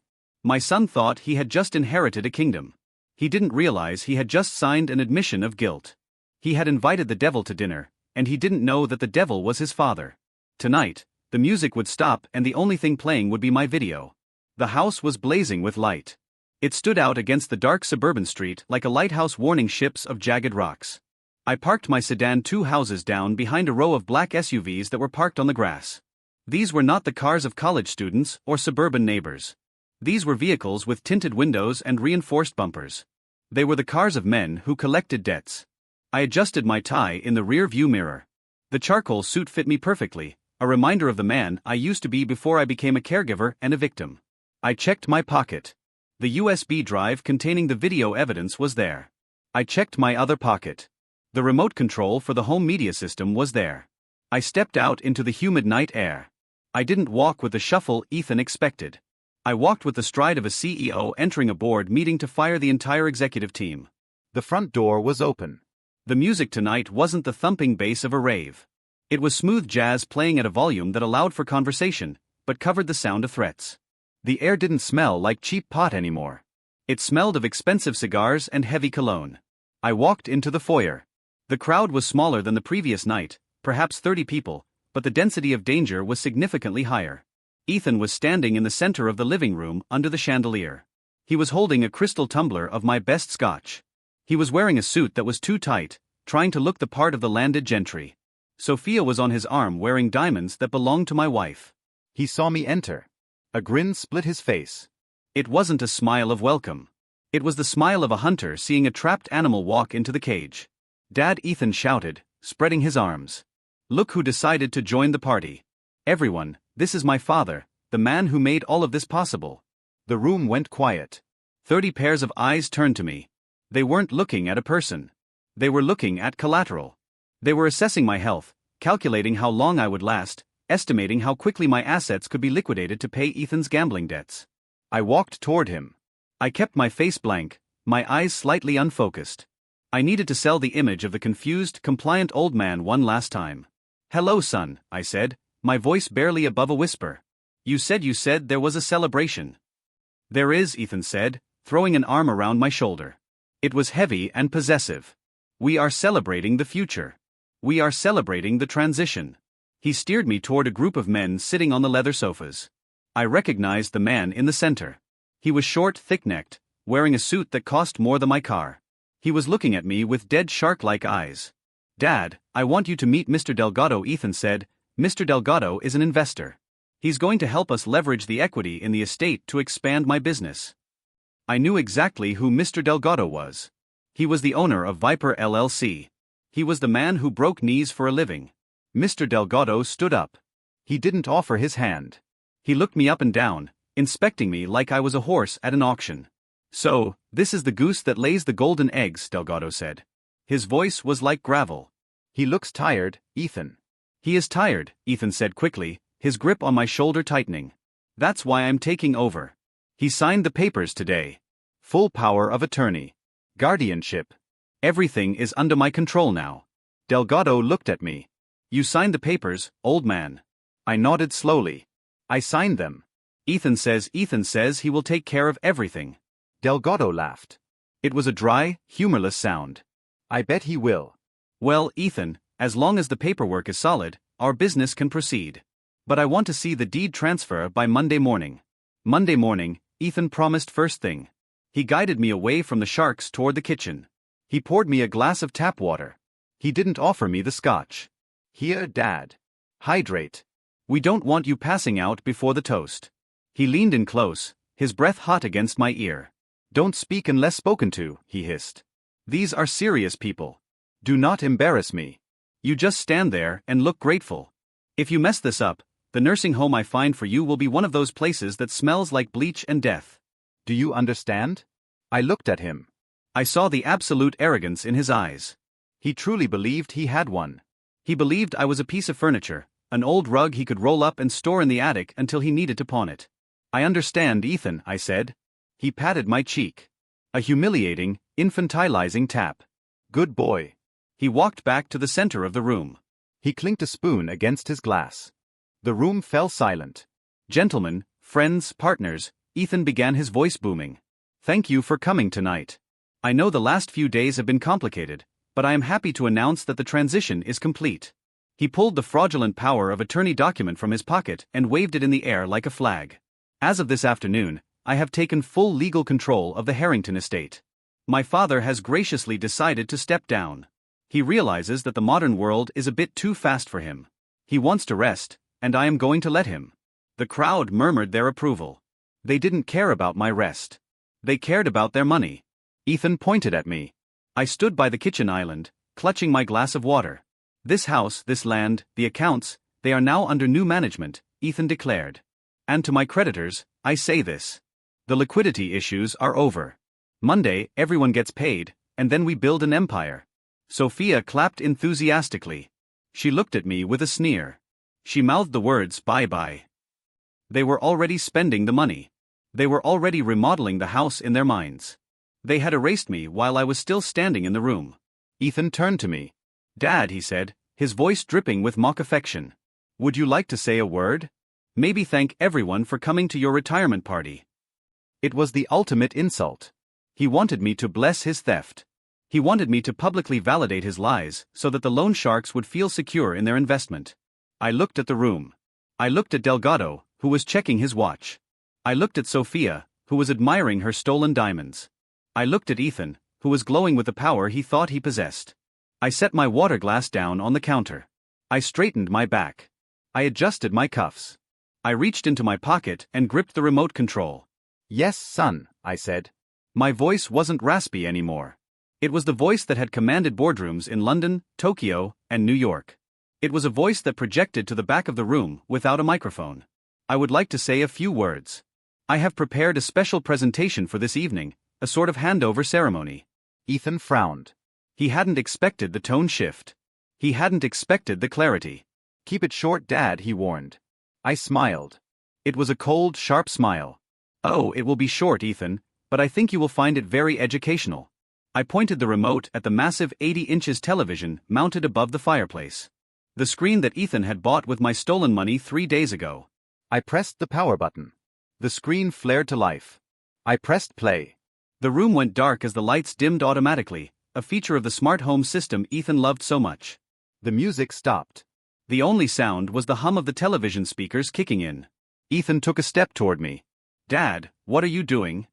My son thought he had just inherited a kingdom. He didn't realize he had just signed an admission of guilt. He had invited the devil to dinner, and he didn't know that the devil was his father. Tonight, the music would stop and the only thing playing would be my video. The house was blazing with light. It stood out against the dark suburban street like a lighthouse warning ships of jagged rocks. I parked my sedan 2 houses down behind a row of black SUVs that were parked on the grass. These were not the cars of college students or suburban neighbors. These were vehicles with tinted windows and reinforced bumpers. They were the cars of men who collected debts. I adjusted my tie in the rear view mirror. The charcoal suit fit me perfectly, a reminder of the man I used to be before I became a caregiver and a victim. I checked my pocket. The USB drive containing the video evidence was there. I checked my other pocket. The remote control for the home media system was there. I stepped out into the humid night air. I didn't walk with the shuffle Ethan expected. I walked with the stride of a CEO entering a board meeting to fire the entire executive team. The front door was open. The music tonight wasn't the thumping bass of a rave. It was smooth jazz playing at a volume that allowed for conversation, but covered the sound of threats. The air didn't smell like cheap pot anymore. It smelled of expensive cigars and heavy cologne. I walked into the foyer. The crowd was smaller than the previous night, perhaps 30 people, but the density of danger was significantly higher. Ethan was standing in the center of the living room under the chandelier. He was holding a crystal tumbler of my best scotch. He was wearing a suit that was too tight, trying to look the part of the landed gentry. Sophia was on his arm wearing diamonds that belonged to my wife. He saw me enter. A grin split his face. It wasn't a smile of welcome. It was the smile of a hunter seeing a trapped animal walk into the cage. "Dad," Ethan shouted, spreading his arms. "Look who decided to join the party. Everyone, this is my father, the man who made all of this possible." The room went quiet. 30 pairs of eyes turned to me. They weren't looking at a person. They were looking at collateral. They were assessing my health, calculating how long I would last, estimating how quickly my assets could be liquidated to pay Ethan's gambling debts. I walked toward him. I kept my face blank, my eyes slightly unfocused. I needed to sell the image of the confused, compliant old man one last time. "Hello, son," I said, my voice barely above a whisper. You said there was a celebration." "There is," Ethan said, throwing an arm around my shoulder. It was heavy and possessive. "We are celebrating the future. We are celebrating the transition." He steered me toward a group of men sitting on the leather sofas. I recognized the man in the center. He was short, thick-necked, wearing a suit that cost more than my car. He was looking at me with dead shark-like eyes. "Dad, I want you to meet Mr. Delgado," Ethan said. "Mr. Delgado is an investor. He's going to help us leverage the equity in the estate to expand my business." I knew exactly who Mr. Delgado was. He was the owner of Viper LLC. He was the man who broke knees for a living. Mr. Delgado stood up. He didn't offer his hand. He looked me up and down, inspecting me like I was a horse at an auction. "So, this is the goose that lays the golden eggs," Delgado said. His voice was like gravel. "He looks tired, Ethan." "He is tired," Ethan said quickly, his grip on my shoulder tightening. "That's why I'm taking over." He signed the papers today. Full power of attorney. Guardianship. Everything is under my control now. Delgado looked at me. "You signed the papers, old man." I nodded slowly. "I signed them." Ethan says he will take care of everything." Delgado laughed. It was a dry, humorless sound. "I bet he will." "Well, Ethan, as long as the paperwork is solid, our business can proceed. But I want to see the deed transfer by Monday morning." Monday morning, Ethan promised first thing. He guided me away from the sharks toward the kitchen. He poured me a glass of tap water. He didn't offer me the scotch. "Here, Dad. Hydrate. We don't want you passing out before the toast." He leaned in close, his breath hot against my ear. "Don't speak unless spoken to," he hissed. "These are serious people. Do not embarrass me." You just stand there and look grateful. If you mess this up, the nursing home I find for you will be one of those places that smells like bleach and death. "Do you understand?" I looked at him. I saw the absolute arrogance in his eyes. He truly believed he had one. He believed I was a piece of furniture, an old rug he could roll up and store in the attic until he needed to pawn it. "I understand, Ethan," I said. He patted my cheek. A humiliating, infantilizing tap. "Good boy." He walked back to the center of the room. He clinked a spoon against his glass. The room fell silent. "Gentlemen, friends, partners," Ethan began, his voice booming. "Thank you for coming tonight. I know the last few days have been complicated, but I am happy to announce that the transition is complete." He pulled the fraudulent power of attorney document from his pocket and waved it in the air like a flag. "As of this afternoon, I have taken full legal control of the Harrington estate. My father has graciously decided to step down. He realizes that the modern world is a bit too fast for him. He wants to rest, and I am going to let him." The crowd murmured their approval. They didn't care about my rest. They cared about their money. Ethan pointed at me. I stood by the kitchen island, clutching my glass of water. "This house, this land, the accounts, they are now under new management," Ethan declared. "And to my creditors, I say this. The liquidity issues are over. Monday, everyone gets paid, and then we build an empire." Sophia clapped enthusiastically. She looked at me with a sneer. She mouthed the words, "Bye-bye." They were already spending the money. They were already remodeling the house in their minds. They had erased me while I was still standing in the room. Ethan turned to me. "Dad," he said, his voice dripping with mock affection. "Would you like to say a word? Maybe thank everyone for coming to your retirement party." It was the ultimate insult. He wanted me to bless his theft. He wanted me to publicly validate his lies so that the loan sharks would feel secure in their investment. I looked at the room. I looked at Delgado, who was checking his watch. I looked at Sophia, who was admiring her stolen diamonds. I looked at Ethan, who was glowing with the power he thought he possessed. I set my water glass down on the counter. I straightened my back. I adjusted my cuffs. I reached into my pocket and gripped the remote control. "Yes, son," I said. My voice wasn't raspy anymore. It was the voice that had commanded boardrooms in London, Tokyo, and New York. It was a voice that projected to the back of the room without a microphone. "I would like to say a few words. I have prepared a special presentation for this evening, a sort of handover ceremony." Ethan frowned. He hadn't expected the tone shift. He hadn't expected the clarity. "Keep it short, Dad," he warned. I smiled. It was a cold, sharp smile. "Oh, it will be short, Ethan, but I think you will find it very educational." I pointed the remote at the massive 80 inches television mounted above the fireplace. The screen that Ethan had bought with my stolen money 3 days ago. I pressed the power button. The screen flared to life. I pressed play. The room went dark as the lights dimmed automatically, a feature of the smart home system Ethan loved so much. The music stopped. The only sound was the hum of the television speakers kicking in. Ethan took a step toward me. "Dad, what are you doing?"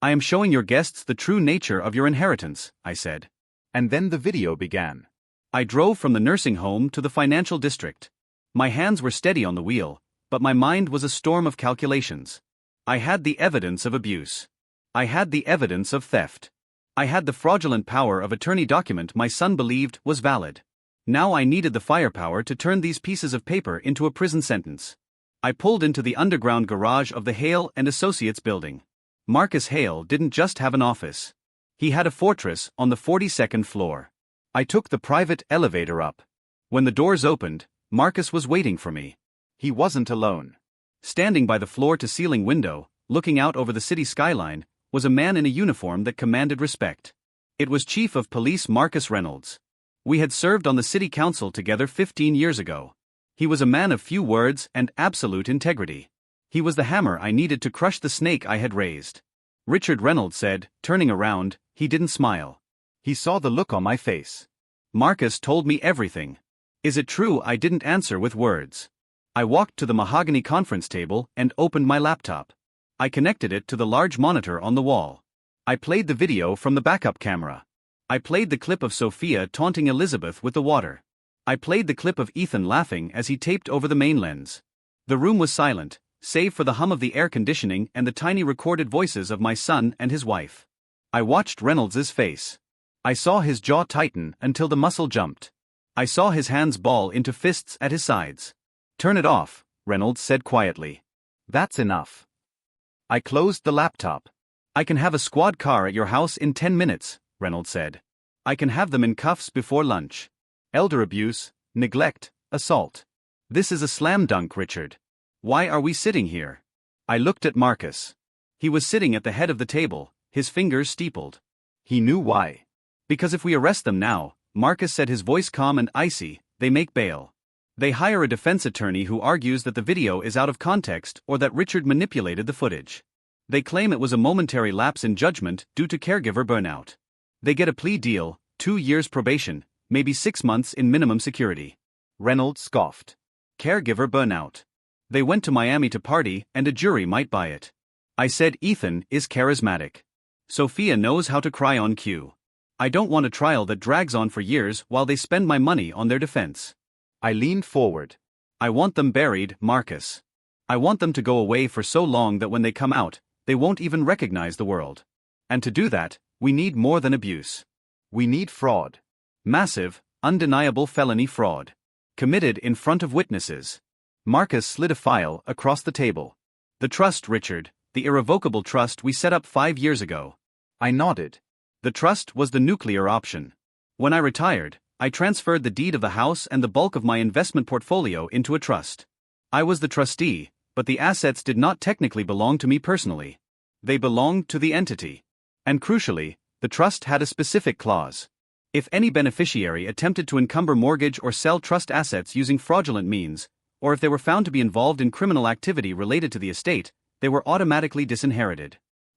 "I am showing your guests the true nature of your inheritance," I said. And then the video began. I drove from the nursing home to the financial district. My hands were steady on the wheel, but my mind was a storm of calculations. I had the evidence of abuse. I had the evidence of theft. I had the fraudulent power of attorney document my son believed was valid. Now I needed the firepower to turn these pieces of paper into a prison sentence. I pulled into the underground garage of the Hale and Associates building. Marcus Hale didn't just have an office. He had a fortress on the 42nd floor. I took the private elevator up. When the doors opened, Marcus was waiting for me. He wasn't alone. Standing by the floor-to-ceiling window, looking out over the city skyline, was a man in a uniform that commanded respect. It was Chief of Police Marcus Reynolds. We had served on the city council together 15 years ago. He was a man of few words and absolute integrity. He was the hammer I needed to crush the snake I had raised. Richard Reynolds said, turning around. He didn't smile. He saw the look on my face. Marcus told me everything. Is it true? I didn't answer with words. I walked to the mahogany conference table and opened my laptop. I connected it to the large monitor on the wall. I played the video from the backup camera. I played the clip of Sophia taunting Elizabeth with the water. I played the clip of Ethan laughing as he taped over the main lens. The room was silent, save for the hum of the air conditioning and the tiny recorded voices of my son and his wife. I watched Reynolds's face. I saw his jaw tighten until the muscle jumped. I saw his hands ball into fists at his sides. Turn it off, Reynolds said quietly. That's enough. I closed the laptop. I can have a squad car at your house in 10 minutes, Reynolds said. I can have them in cuffs before lunch. Elder abuse, neglect, assault. This is a slam dunk, Richard. Why are we sitting here? I looked at Marcus. He was sitting at the head of the table, his fingers steepled. He knew why. Because if we arrest them now, Marcus said, his voice calm and icy, they make bail. They hire a defense attorney who argues that the video is out of context or that Richard manipulated the footage. They claim it was a momentary lapse in judgment due to caregiver burnout. They get a plea deal, 2 years probation, maybe 6 months in minimum security. Reynolds scoffed. Caregiver burnout. They went to Miami to party and a jury might buy it. I said Ethan is charismatic. Sophia knows how to cry on cue. I don't want a trial that drags on for years while they spend my money on their defense. I leaned forward. I want them buried, Marcus. I want them to go away for so long that when they come out, they won't even recognize the world. And to do that, we need more than abuse. We need fraud. Massive, undeniable felony fraud. Committed in front of witnesses. Marcus slid a file across the table. The trust, Richard, the irrevocable trust we set up 5 years ago. I nodded. The trust was the nuclear option. When I retired, I transferred the deed of the house and the bulk of my investment portfolio into a trust. I was the trustee, but the assets did not technically belong to me personally. They belonged to the entity. And crucially, the trust had a specific clause. If any beneficiary attempted to encumber mortgage or sell trust assets using fraudulent means, or if they were found to be involved in criminal activity related to the estate, they were automatically disinherited.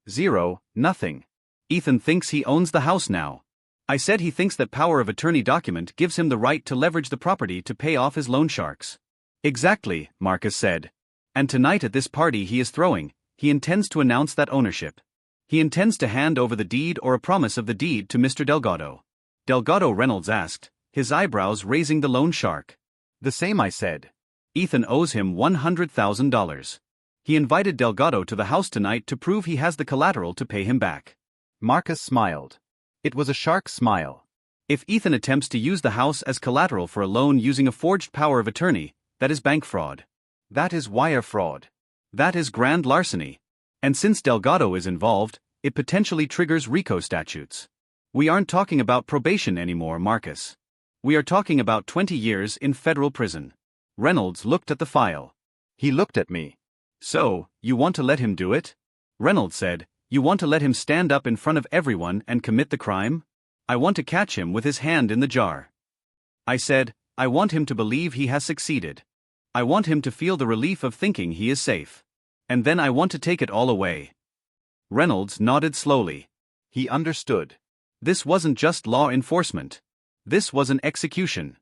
0, nothing. Ethan thinks he owns the house now. I said he thinks that power of attorney document gives him the right to leverage the property to pay off his loan sharks. Exactly, Marcus said. And tonight at this party he is throwing, he intends to announce that ownership. He intends to hand over the deed or a promise of the deed to Mr. Delgado. Delgado, Reynolds asked, his eyebrows raising the loan shark. The same, I said. Ethan owes him $100,000. He invited Delgado to the house tonight to prove he has the collateral to pay him back. Marcus smiled. It was a shark smile. If Ethan attempts to use the house as collateral for a loan using a forged power of attorney, that is bank fraud. That is wire fraud. That is grand larceny. And since Delgado is involved, it potentially triggers RICO statutes. We aren't talking about probation anymore, Marcus. We are talking about 20 years in federal prison. Reynolds looked at the file. He looked at me. So, you want to let him do it? Reynolds said, you want to let him stand up in front of everyone and commit the crime? I want to catch him with his hand in the jar. I said, I want him to believe he has succeeded. I want him to feel the relief of thinking he is safe. And then I want to take it all away. Reynolds nodded slowly. He understood. This wasn't just law enforcement. This was an execution.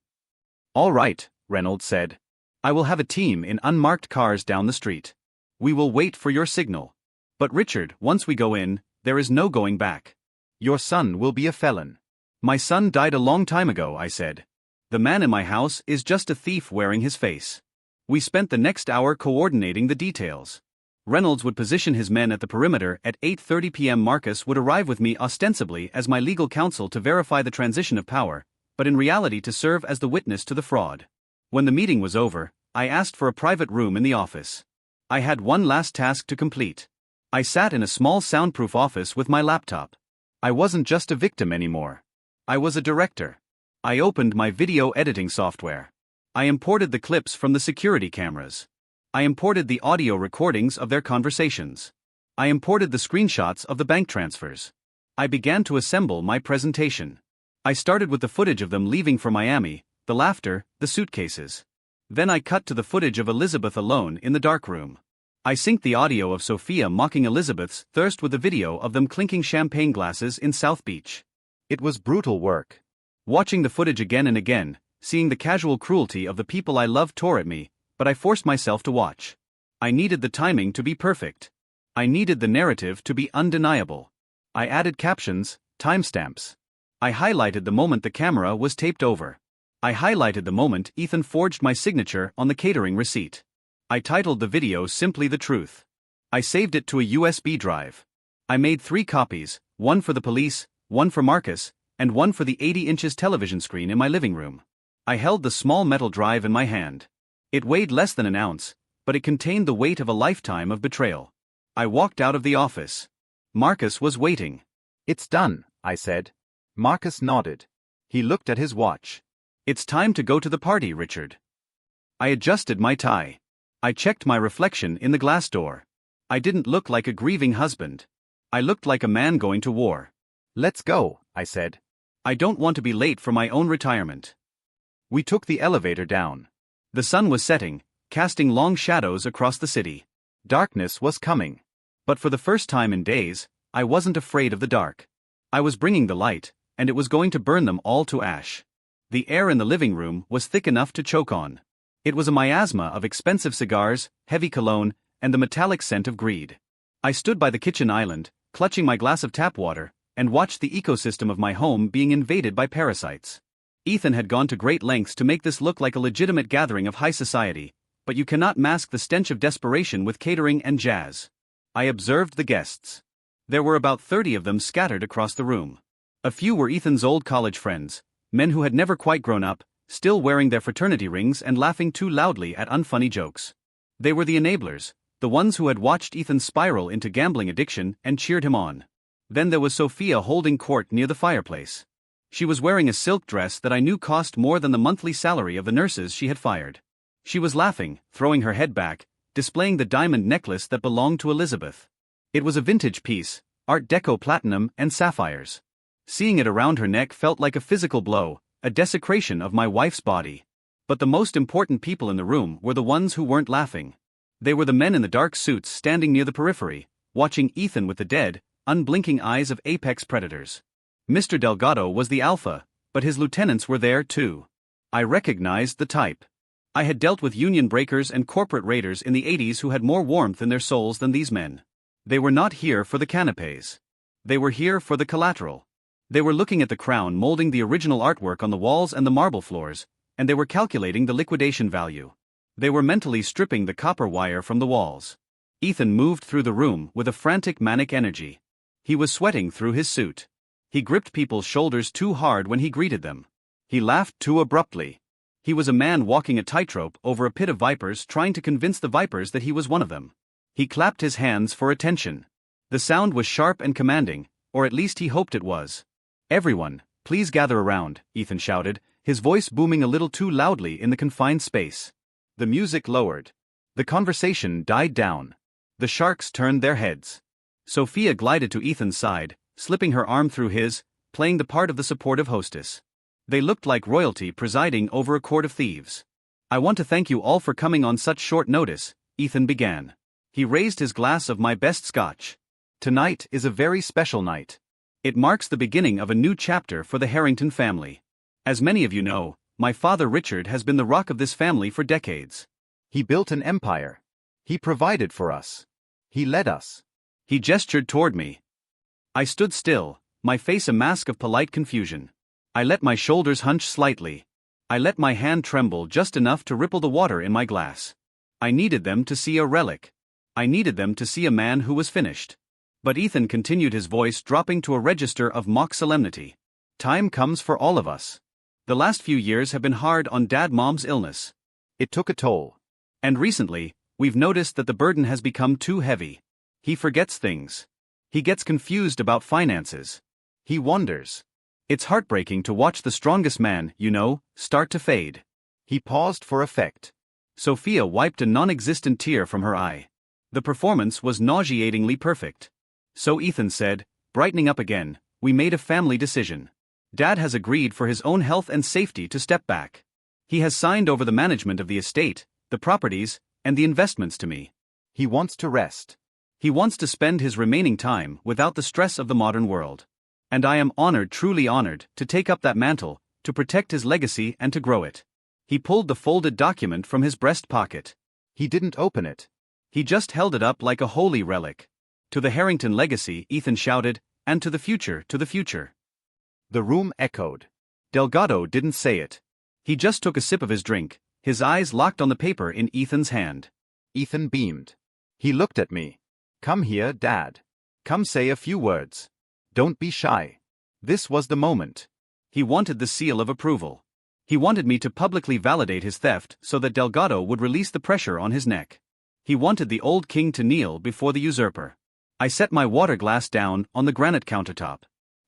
All right, Reynolds said. I will have a team in unmarked cars down the street. We will wait for your signal. But Richard, once we go in, there is no going back. Your son will be a felon. My son died a long time ago, I said. The man in my house is just a thief wearing his face. We spent the next hour coordinating the details. Reynolds would position his men at the perimeter at 8:30 p.m. Marcus would arrive with me ostensibly as my legal counsel to verify the transition of power, but in reality to serve as the witness to the fraud. When the meeting was over, I asked for a private room in the office. I had one last task to complete. I sat in a small soundproof office with my laptop. I wasn't just a victim anymore. I was a director. I opened my video editing software. I imported the clips from the security cameras. I imported the audio recordings of their conversations. I imported the screenshots of the bank transfers. I began to assemble my presentation. I started with the footage of them leaving for Miami, the laughter, the suitcases. Then I cut to the footage of Elizabeth alone in the dark room. I synced the audio of Sophia mocking Elizabeth's thirst with the video of them clinking champagne glasses in South Beach. It was brutal work. Watching the footage again and again, seeing the casual cruelty of the people I loved tore at me, but I forced myself to watch. I needed the timing to be perfect. I needed the narrative to be undeniable. I added captions, timestamps. I highlighted the moment the camera was taped over. I highlighted the moment Ethan forged my signature on the catering receipt. I titled the video simply The Truth. I saved it to a USB drive. I made 3 copies, one for the police, one for Marcus, and one for the 80-inch television screen in my living room. I held the small metal drive in my hand. It weighed less than an ounce, but it contained the weight of a lifetime of betrayal. I walked out of the office. Marcus was waiting. "It's done," I said. Marcus nodded. He looked at his watch. "It's time to go to the party, Richard." I adjusted my tie. I checked my reflection in the glass door. I didn't look like a grieving husband. I looked like a man going to war. "Let's go," I said. "I don't want to be late for my own retirement." We took the elevator down. The sun was setting, casting long shadows across the city. Darkness was coming. But for the first time in days, I wasn't afraid of the dark. I was bringing the light, and it was going to burn them all to ash. The air in the living room was thick enough to choke on. It was a miasma of expensive cigars, heavy cologne, and the metallic scent of greed. I stood by the kitchen island, clutching my glass of tap water, and watched the ecosystem of my home being invaded by parasites. Ethan had gone to great lengths to make this look like a legitimate gathering of high society, but you cannot mask the stench of desperation with catering and jazz. I observed the guests. There were about 30 of them scattered across the room. A few were Ethan's old college friends, men who had never quite grown up, still wearing their fraternity rings and laughing too loudly at unfunny jokes. They were the enablers, the ones who had watched Ethan spiral into gambling addiction and cheered him on. Then there was Sophia holding court near the fireplace. She was wearing a silk dress that I knew cost more than the monthly salary of the nurses she had fired. She was laughing, throwing her head back, displaying the diamond necklace that belonged to Elizabeth. It was a vintage piece, Art Deco platinum and sapphires. Seeing it around her neck felt like a physical blow, a desecration of my wife's body. But the most important people in the room were the ones who weren't laughing. They were the men in the dark suits standing near the periphery, watching Ethan with the dead, unblinking eyes of apex predators. Mr. Delgado was the alpha, but his lieutenants were there too. I recognized the type. I had dealt with union breakers and corporate raiders in the 80s who had more warmth in their souls than these men. They were not here for the canapés. They were here for the collateral. They were looking at the crown molding the original artwork on the walls and the marble floors, and they were calculating the liquidation value. They were mentally stripping the copper wire from the walls. Ethan moved through the room with a frantic manic energy. He was sweating through his suit. He gripped people's shoulders too hard when he greeted them. He laughed too abruptly. He was a man walking a tightrope over a pit of vipers trying to convince the vipers that he was one of them. He clapped his hands for attention. The sound was sharp and commanding, or at least he hoped it was. "Everyone, please gather around," Ethan shouted, his voice booming a little too loudly in the confined space. The music lowered. The conversation died down. The sharks turned their heads. Sophia glided to Ethan's side, slipping her arm through his, playing the part of the supportive hostess. They looked like royalty presiding over a court of thieves. "I want to thank you all for coming on such short notice," Ethan began. He raised his glass of my best scotch. "Tonight is a very special night. It marks the beginning of a new chapter for the Harrington family. As many of you know, my father Richard has been the rock of this family for decades. He built an empire. He provided for us. He led us." He gestured toward me. I stood still, my face a mask of polite confusion. I let my shoulders hunch slightly. I let my hand tremble just enough to ripple the water in my glass. I needed them to see a relic. I needed them to see a man who was finished. But Ethan continued, his voice dropping to a register of mock solemnity. Time comes for all of us. The last few years have been hard on Dad-Mom's illness. It took a toll. And recently, we've noticed that the burden has become too heavy. He forgets things. He gets confused about finances. He wanders. It's heartbreaking to watch the strongest man, start to fade. He paused for effect. Sophia wiped a non-existent tear from her eye. The performance was nauseatingly perfect. So Ethan said, brightening up again, we made a family decision. Dad has agreed for his own health and safety to step back. He has signed over the management of the estate, the properties, and the investments to me. He wants to rest. He wants to spend his remaining time without the stress of the modern world. And I am honored, truly honored, to take up that mantle, to protect his legacy and to grow it. He pulled the folded document from his breast pocket. He didn't open it. He just held it up like a holy relic. To the Harrington legacy, Ethan shouted, and to the future, to the future. The room echoed. Delgado didn't say it. He just took a sip of his drink, his eyes locked on the paper in Ethan's hand. Ethan beamed. He looked at me. Come here, Dad. Come say a few words. Don't be shy. This was the moment. He wanted the seal of approval. He wanted me to publicly validate his theft so that Delgado would release the pressure on his neck. He wanted the old king to kneel before the usurper. I set my water glass down on the granite countertop.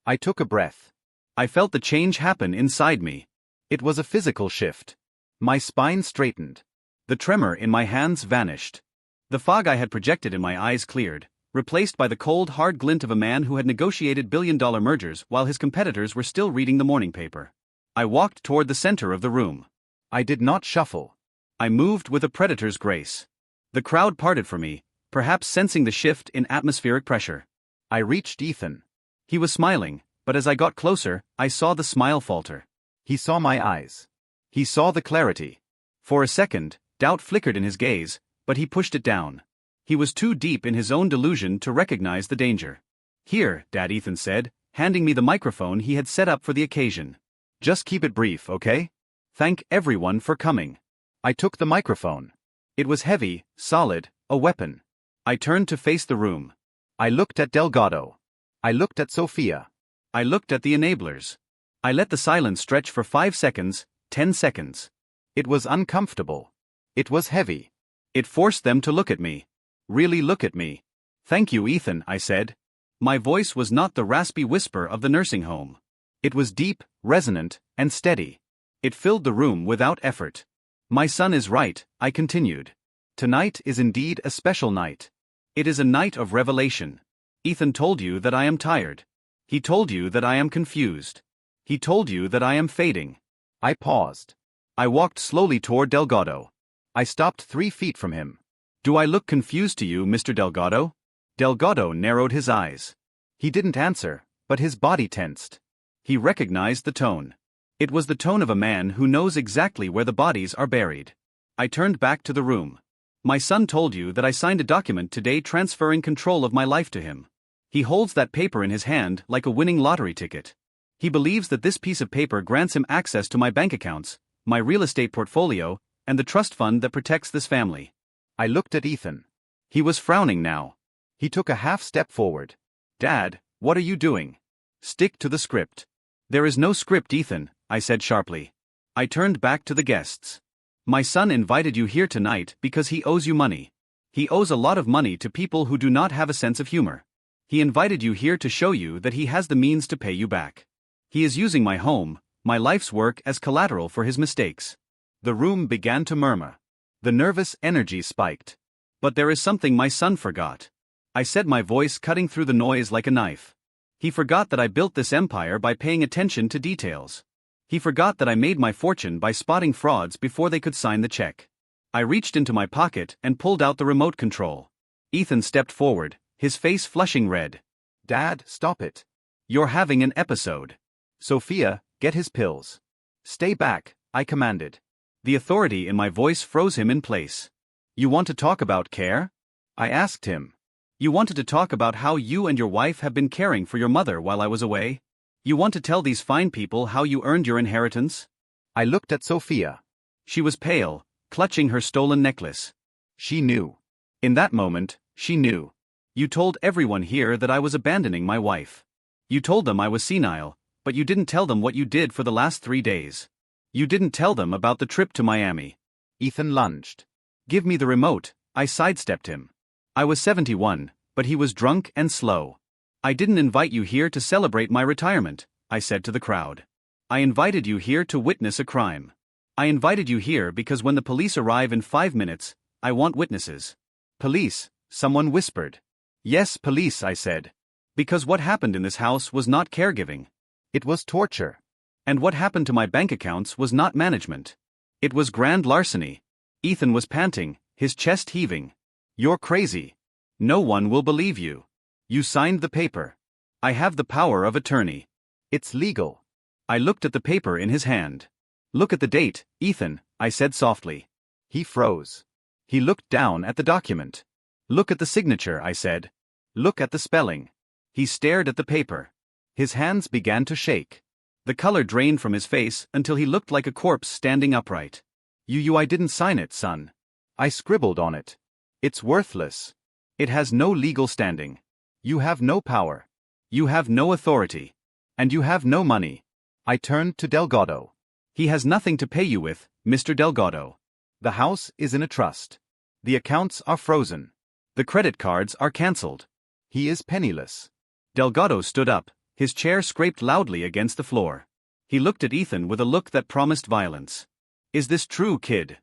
I took a breath. I felt the change happen inside me. It was a physical shift. My spine straightened. The tremor in my hands vanished. The fog I had projected in my eyes cleared, replaced by the cold, hard glint of a man who had negotiated billion-dollar mergers while his competitors were still reading the morning paper. I walked toward the center of the room. I did not shuffle. I moved with a predator's grace. The crowd parted for me, perhaps sensing the shift in atmospheric pressure. I reached Ethan. He was smiling, but as I got closer, I saw the smile falter. He saw my eyes. He saw the clarity. For a second, doubt flickered in his gaze, but he pushed it down. He was too deep in his own delusion to recognize the danger. Here, Dad, Ethan said, handing me the microphone he had set up for the occasion. Just keep it brief, okay? Thank everyone for coming. I took the microphone. It was heavy, solid, a weapon. I turned to face the room. I looked at Delgado. I looked at Sophia. I looked at the enablers. I let the silence stretch for 5 seconds, 10 seconds. It was uncomfortable. It was heavy. It forced them to look at me. Really look at me. Thank you, Ethan, I said. My voice was not the raspy whisper of the nursing home. It was deep, resonant, and steady. It filled the room without effort. My son is right, I continued. Tonight is indeed a special night. It is a night of revelation. Ethan told you that I am tired. He told you that I am confused. He told you that I am fading. I paused. I walked slowly toward Delgado. I stopped 3 feet from him. Do I look confused to you, Mr. Delgado? Delgado narrowed his eyes. He didn't answer, but his body tensed. He recognized the tone. It was the tone of a man who knows exactly where the bodies are buried. I turned back to the room. My son told you that I signed a document today transferring control of my life to him. He holds that paper in his hand like a winning lottery ticket. He believes that this piece of paper grants him access to my bank accounts, my real estate portfolio, and the trust fund that protects this family. I looked at Ethan. He was frowning now. He took a half step forward. Dad, what are you doing? Stick to the script. There is no script, Ethan, I said sharply. I turned back to the guests. My son invited you here tonight because he owes you money. He owes a lot of money to people who do not have a sense of humor. He invited you here to show you that he has the means to pay you back. He is using my home, my life's work as collateral for his mistakes. The room began to murmur. The nervous energy spiked. But there is something my son forgot. I said, my voice cutting through the noise like a knife. He forgot that I built this empire by paying attention to details. He forgot that I made my fortune by spotting frauds before they could sign the check. I reached into my pocket and pulled out the remote control. Ethan stepped forward, his face flushing red. Dad, stop it. You're having an episode. Sophia, get his pills. Stay back, I commanded. The authority in my voice froze him in place. You want to talk about care? I asked him. You wanted to talk about how you and your wife have been caring for your mother while I was away? You want to tell these fine people how you earned your inheritance? I looked at Sophia. She was pale, clutching her stolen necklace. She knew. In that moment, she knew. You told everyone here that I was abandoning my wife. You told them I was senile, but you didn't tell them what you did for the last 3 days. You didn't tell them about the trip to Miami. Ethan lunged. Give me the remote, I sidestepped him. I was 71, but he was drunk and slow. I didn't invite you here to celebrate my retirement, I said to the crowd. I invited you here to witness a crime. I invited you here because when the police arrive in 5 minutes, I want witnesses. Police, someone whispered. Yes, police, I said. Because what happened in this house was not caregiving. It was torture. And what happened to my bank accounts was not management. It was grand larceny. Ethan was panting, his chest heaving. You're crazy. No one will believe you. You signed the paper. I have the power of attorney. It's legal. I looked at the paper in his hand. Look at the date, Ethan, I said softly. He froze. He looked down at the document. Look at the signature, I said. Look at the spelling. He stared at the paper. His hands began to shake. The color drained from his face until he looked like a corpse standing upright. I didn't sign it, son. I scribbled on it. It's worthless. It has no legal standing. You have no power. You have no authority. And you have no money. I turned to Delgado. He has nothing to pay you with, Mr. Delgado. The house is in a trust. The accounts are frozen. The credit cards are cancelled. He is penniless. Delgado stood up, his chair scraped loudly against the floor. He looked at Ethan with a look that promised violence. Is this true, kid?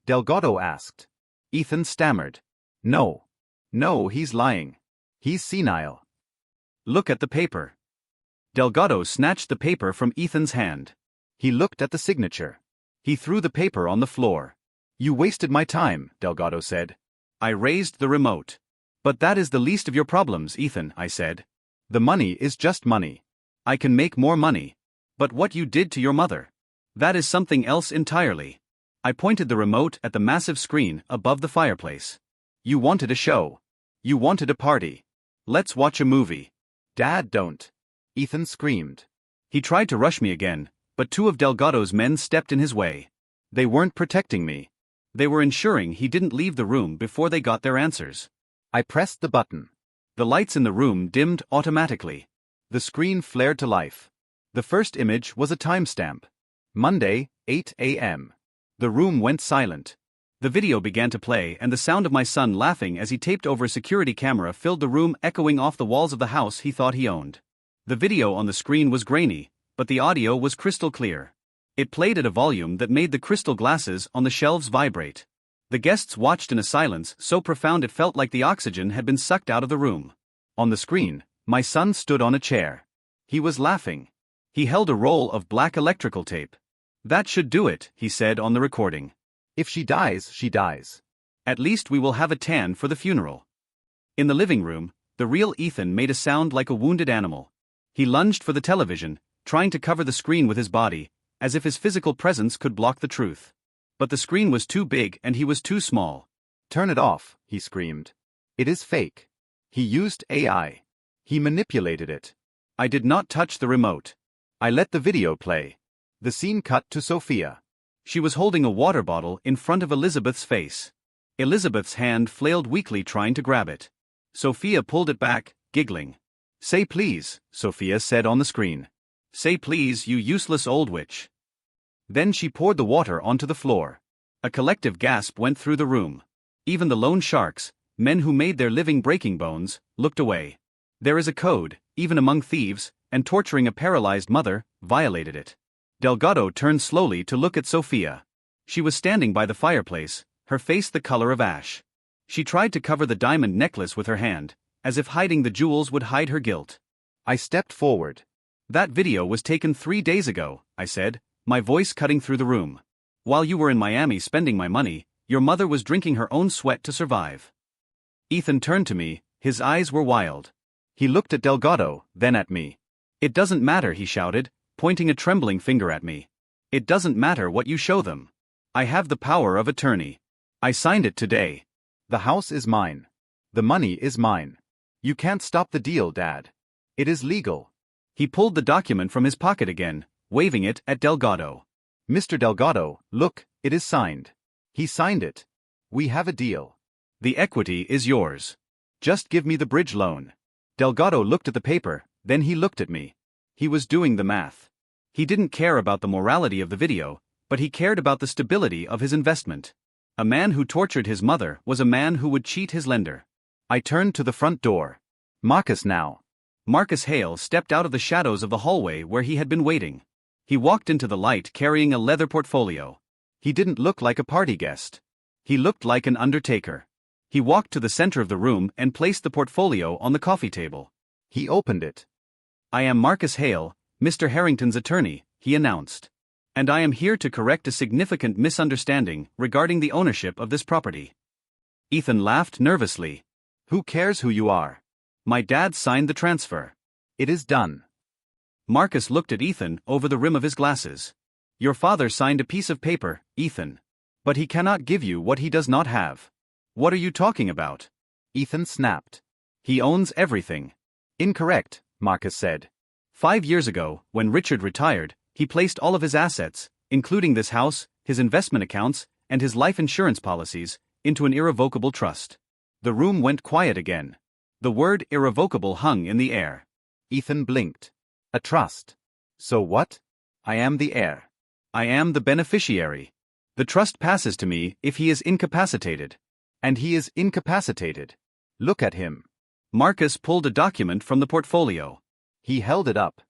Delgado asked. Ethan stammered. No. No, he's lying. He's senile. Look at the paper. Delgado snatched the paper from Ethan's hand. He looked at the signature. He threw the paper on the floor. You wasted my time, Delgado said. I raised the remote. But that is the least of your problems, Ethan, I said. The money is just money. I can make more money. But what you did to your mother, that is something else entirely. I pointed the remote at the massive screen above the fireplace. You wanted a show. You wanted a party. Let's watch a movie. Dad, don't. Ethan screamed. He tried to rush me again, but 2 of Delgado's men stepped in his way. They weren't protecting me. They were ensuring he didn't leave the room before they got their answers. I pressed the button. The lights in the room dimmed automatically. The screen flared to life. The first image was a timestamp. Monday, 8 a.m. The room went silent. The video began to play and the sound of my son laughing as he taped over a security camera filled the room, echoing off the walls of the house he thought he owned. The video on the screen was grainy, but the audio was crystal clear. It played at a volume that made the crystal glasses on the shelves vibrate. The guests watched in a silence so profound it felt like the oxygen had been sucked out of the room. On the screen, my son stood on a chair. He was laughing. He held a roll of black electrical tape. That should do it, he said on the recording. If she dies, she dies. At least we will have a tan for the funeral. In the living room, the real Ethan made a sound like a wounded animal. He lunged for the television, trying to cover the screen with his body, as if his physical presence could block the truth. But the screen was too big and he was too small. Turn it off, he screamed. It is fake. He used AI. He manipulated it. I did not touch the remote. I let the video play. The scene cut to Sophia. She was holding a water bottle in front of Elizabeth's face. Elizabeth's hand flailed weakly trying to grab it. Sophia pulled it back, giggling. Say please, Sophia said on the screen. Say please, you useless old witch. Then she poured the water onto the floor. A collective gasp went through the room. Even the loan sharks, men who made their living breaking bones, looked away. There is a code, even among thieves, and torturing a paralyzed mother violated it. Delgado turned slowly to look at Sophia. She was standing by the fireplace, her face the color of ash. She tried to cover the diamond necklace with her hand, as if hiding the jewels would hide her guilt. I stepped forward. That video was taken 3 days ago, I said, my voice cutting through the room. While you were in Miami spending my money, your mother was drinking her own sweat to survive. Ethan turned to me, his eyes were wild. He looked at Delgado, then at me. It doesn't matter, he shouted, pointing a trembling finger at me. It doesn't matter what you show them. I have the power of attorney. I signed it today. The house is mine. The money is mine. You can't stop the deal, Dad. It is legal. He pulled the document from his pocket again, waving it at Delgado. Mr. Delgado, look, it is signed. He signed it. We have a deal. The equity is yours. Just give me the bridge loan. Delgado looked at the paper, then he looked at me. He was doing the math. He didn't care about the morality of the video, but he cared about the stability of his investment. A man who tortured his mother was a man who would cheat his lender. I turned to the front door. Marcus now. Marcus Hale stepped out of the shadows of the hallway where he had been waiting. He walked into the light carrying a leather portfolio. He didn't look like a party guest. He looked like an undertaker. He walked to the center of the room and placed the portfolio on the coffee table. He opened it. I am Marcus Hale, Mr. Harrington's attorney, he announced. And I am here to correct a significant misunderstanding regarding the ownership of this property. Ethan laughed nervously. Who cares who you are? My dad signed the transfer. It is done. Marcus looked at Ethan over the rim of his glasses. Your father signed a piece of paper, Ethan. But he cannot give you what he does not have. What are you talking about? Ethan snapped. He owns everything. Incorrect, Marcus said. 5 years ago, when Richard retired, he placed all of his assets, including this house, his investment accounts, and his life insurance policies, into an irrevocable trust. The room went quiet again. The word irrevocable hung in the air. Ethan blinked. A trust. So what? I am the heir. I am the beneficiary. The trust passes to me if he is incapacitated. And he is incapacitated. Look at him. Marcus pulled a document from the portfolio. He held it up.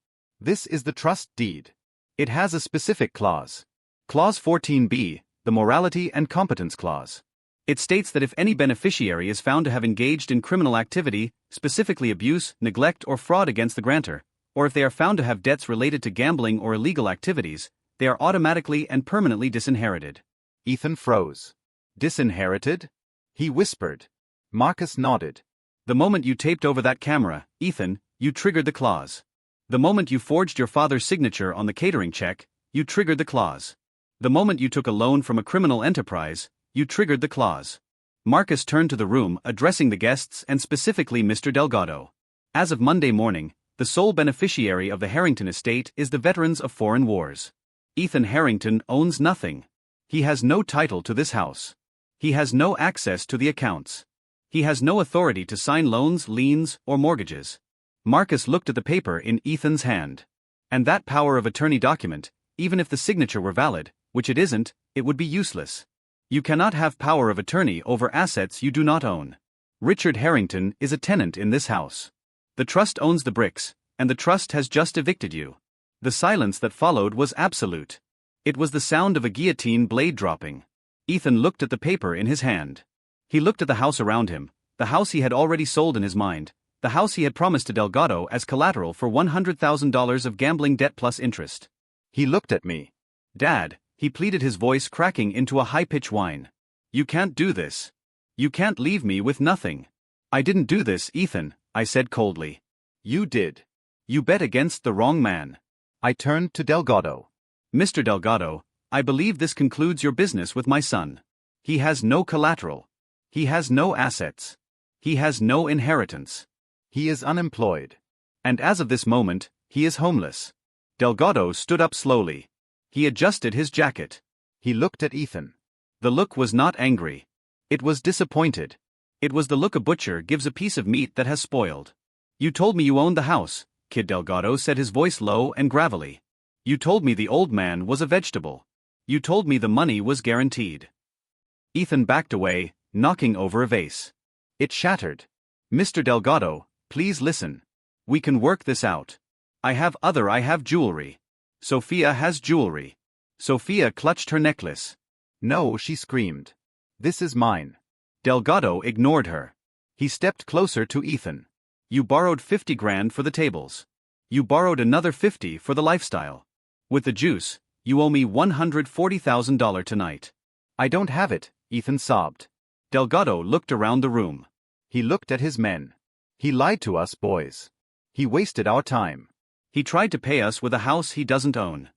This is the trust deed. It has a specific clause. Clause 14b, the Morality and Competence Clause. It states that if any beneficiary is found to have engaged in criminal activity, specifically abuse, neglect, or fraud against the grantor, or if they are found to have debts related to gambling or illegal activities, they are automatically and permanently disinherited. Ethan froze. Disinherited? He whispered. Marcus nodded. The moment you taped over that camera, Ethan, you triggered the clause. The moment you forged your father's signature on the catering check, you triggered the clause. The moment you took a loan from a criminal enterprise, you triggered the clause. Marcus turned to the room, addressing the guests and specifically Mr. Delgado. As of Monday morning, the sole beneficiary of the Harrington estate is the veterans of foreign wars. Ethan Harrington owns nothing. He has no title to this house. He has no access to the accounts. He has no authority to sign loans, liens, or mortgages. Marcus looked at the paper in Ethan's hand. And that power of attorney document, even if the signature were valid, which it isn't, it would be useless. You cannot have power of attorney over assets you do not own. Richard Harrington is a tenant in this house. The trust owns the bricks, and the trust has just evicted you. The silence that followed was absolute. It was the sound of a guillotine blade dropping. Ethan looked at the paper in his hand. He looked at the house around him, the house he had already sold in his mind, the house he had promised to Delgado as collateral for $100,000 of gambling debt plus interest. He looked at me. Dad, he pleaded, his voice cracking into a high-pitched whine. You can't do this. You can't leave me with nothing. I didn't do this, Ethan, I said coldly. You did. You bet against the wrong man. I turned to Delgado. Mr. Delgado, I believe this concludes your business with my son. He has no collateral. He has no assets. He has no inheritance. He is unemployed. And as of this moment, he is homeless. Delgado stood up slowly. He adjusted his jacket. He looked at Ethan. The look was not angry. It was disappointed. It was the look a butcher gives a piece of meat that has spoiled. You told me you owned the house, Kid Delgado said, his voice low and gravelly. You told me the old man was a vegetable. You told me the money was guaranteed. Ethan backed away, knocking over a vase. It shattered. Mr. Delgado, please listen. We can work this out. I have jewelry. Sophia has jewelry. Sophia clutched her necklace. No, she screamed. This is mine. Delgado ignored her. He stepped closer to Ethan. You borrowed 50 grand for the tables. You borrowed another 50 for the lifestyle. With the juice, you owe me $140,000 tonight. I don't have it, Ethan sobbed. Delgado looked around the room. He looked at his men. He lied to us, boys. He wasted our time. He tried to pay us with a house he doesn't own.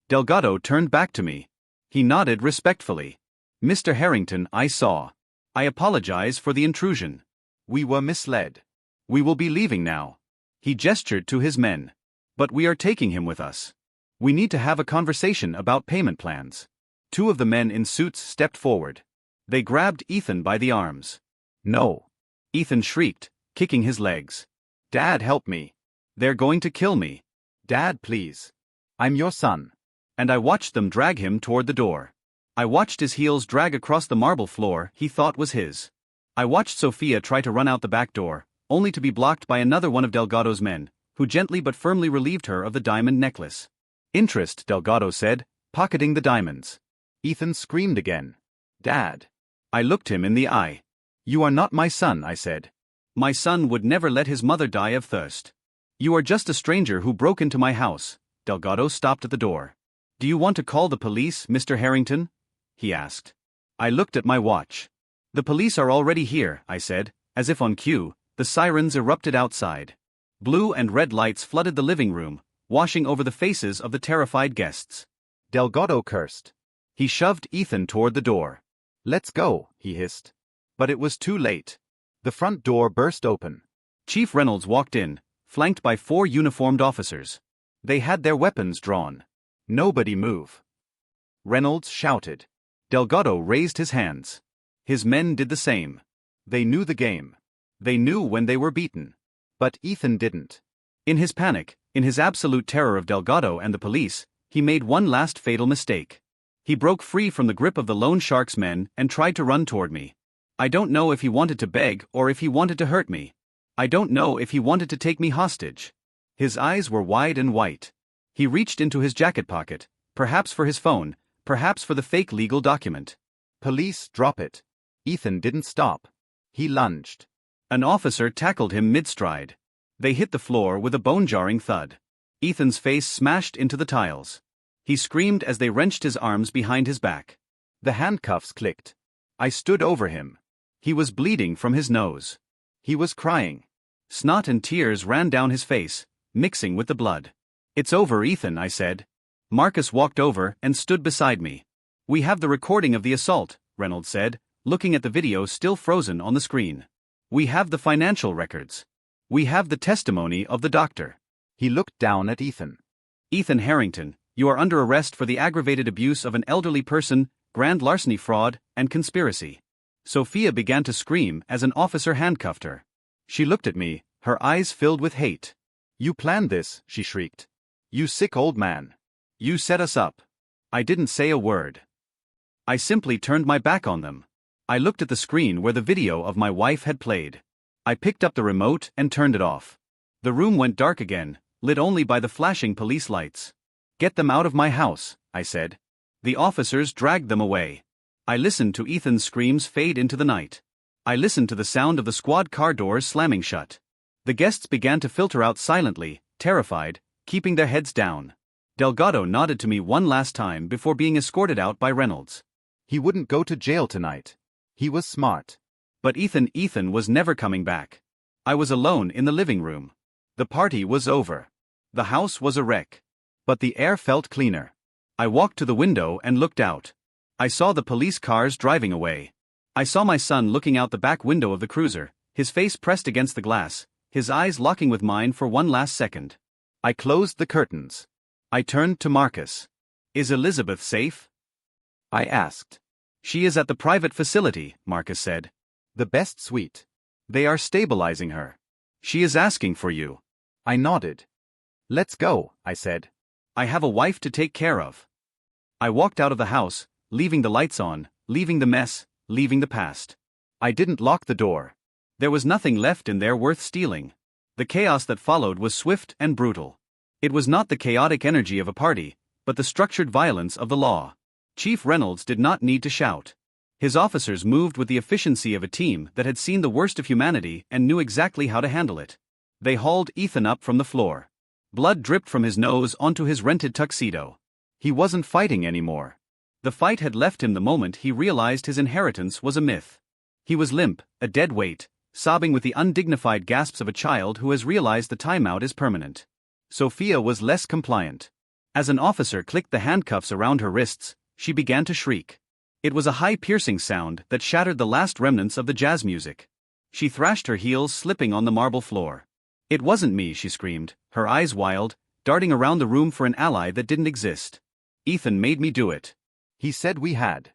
Delgado turned back to me. He nodded respectfully. Mr. Harrington, I saw. I apologize for the intrusion. We were misled. We will be leaving now. He gestured to his men. But we are taking him with us. We need to have a conversation about payment plans. Two of the men in suits stepped forward. They grabbed Ethan by the arms. "No!" Ethan shrieked, kicking his legs. "Dad, help me! They're going to kill me! Dad, please! I'm your son!" And I watched them drag him toward the door. I watched his heels drag across the marble floor he thought was his. I watched Sophia try to run out the back door, only to be blocked by another one of Delgado's men, who gently but firmly relieved her of the diamond necklace. "Interest," Delgado said, pocketing the diamonds. Ethan screamed again. "Dad!" I looked him in the eye. "You are not my son," I said. "My son would never let his mother die of thirst. You are just a stranger who broke into my house." Delgado stopped at the door. "Do you want to call the police, Mr. Harrington?" he asked. I looked at my watch. "The police are already here," I said, as if on cue. The sirens erupted outside. Blue and red lights flooded the living room, washing over the faces of the terrified guests. Delgado cursed. He shoved Ethan toward the door. "Let's go," he hissed. But it was too late. The front door burst open. Chief Reynolds walked in, flanked by 4 uniformed officers. They had their weapons drawn. "Nobody move!" Reynolds shouted. Delgado raised his hands. His men did the same. They knew the game. They knew when they were beaten. But Ethan didn't. In his panic, in his absolute terror of Delgado and the police, he made one last fatal mistake. He broke free from the grip of the loan shark's men and tried to run toward me. I don't know if he wanted to beg or if he wanted to hurt me. I don't know if he wanted to take me hostage. His eyes were wide and white. He reached into his jacket pocket, perhaps for his phone, perhaps for the fake legal document. "Police, drop it." Ethan didn't stop. He lunged. An officer tackled him mid-stride. They hit the floor with a bone-jarring thud. Ethan's face smashed into the tiles. He screamed as they wrenched his arms behind his back. The handcuffs clicked. I stood over him. He was bleeding from his nose. He was crying. Snot and tears ran down his face, mixing with the blood. "It's over, Ethan," I said. Marcus walked over and stood beside me. "We have the recording of the assault," Reynolds said, looking at the video still frozen on the screen. "We have the financial records. We have the testimony of the doctor." He looked down at Ethan. "Ethan Harrington, you are under arrest for the aggravated abuse of an elderly person, grand larceny, fraud, and conspiracy." Sophia began to scream as an officer handcuffed her. She looked at me, her eyes filled with hate. "You planned this," she shrieked. "You sick old man. You set us up." I didn't say a word. I simply turned my back on them. I looked at the screen where the video of my wife had played. I picked up the remote and turned it off. The room went dark again, lit only by the flashing police lights. "Get them out of my house," I said. The officers dragged them away. I listened to Ethan's screams fade into the night. I listened to the sound of the squad car doors slamming shut. The guests began to filter out silently, terrified, keeping their heads down. Delgado nodded to me one last time before being escorted out by Reynolds. He wouldn't go to jail tonight. He was smart. But Ethan was never coming back. I was alone in the living room. The party was over. The house was a wreck. But the air felt cleaner. I walked to the window and looked out. I saw the police cars driving away. I saw my son looking out the back window of the cruiser, his face pressed against the glass, his eyes locking with mine for one last second. I closed the curtains. I turned to Marcus. "Is Elizabeth safe?" I asked. "She is at the private facility," Marcus said. "The best suite. They are stabilizing her. She is asking for you." I nodded. "Let's go," I said. "I have a wife to take care of." I walked out of the house, leaving the lights on, leaving the mess, leaving the past. I didn't lock the door. There was nothing left in there worth stealing. The chaos that followed was swift and brutal. It was not the chaotic energy of a party, but the structured violence of the law. Chief Reynolds did not need to shout. His officers moved with the efficiency of a team that had seen the worst of humanity and knew exactly how to handle it. They hauled Ethan up from the floor. Blood dripped from his nose onto his rented tuxedo. He wasn't fighting anymore. The fight had left him the moment he realized his inheritance was a myth. He was limp, a dead weight, sobbing with the undignified gasps of a child who has realized the timeout is permanent. Sophia was less compliant. As an officer clicked the handcuffs around her wrists, she began to shriek. It was a high piercing sound that shattered the last remnants of the jazz music. She thrashed her heels slipping on the marble floor. "It wasn't me," she screamed, her eyes wild, darting around the room for an ally that didn't exist. "Ethan made me do it. He said we had."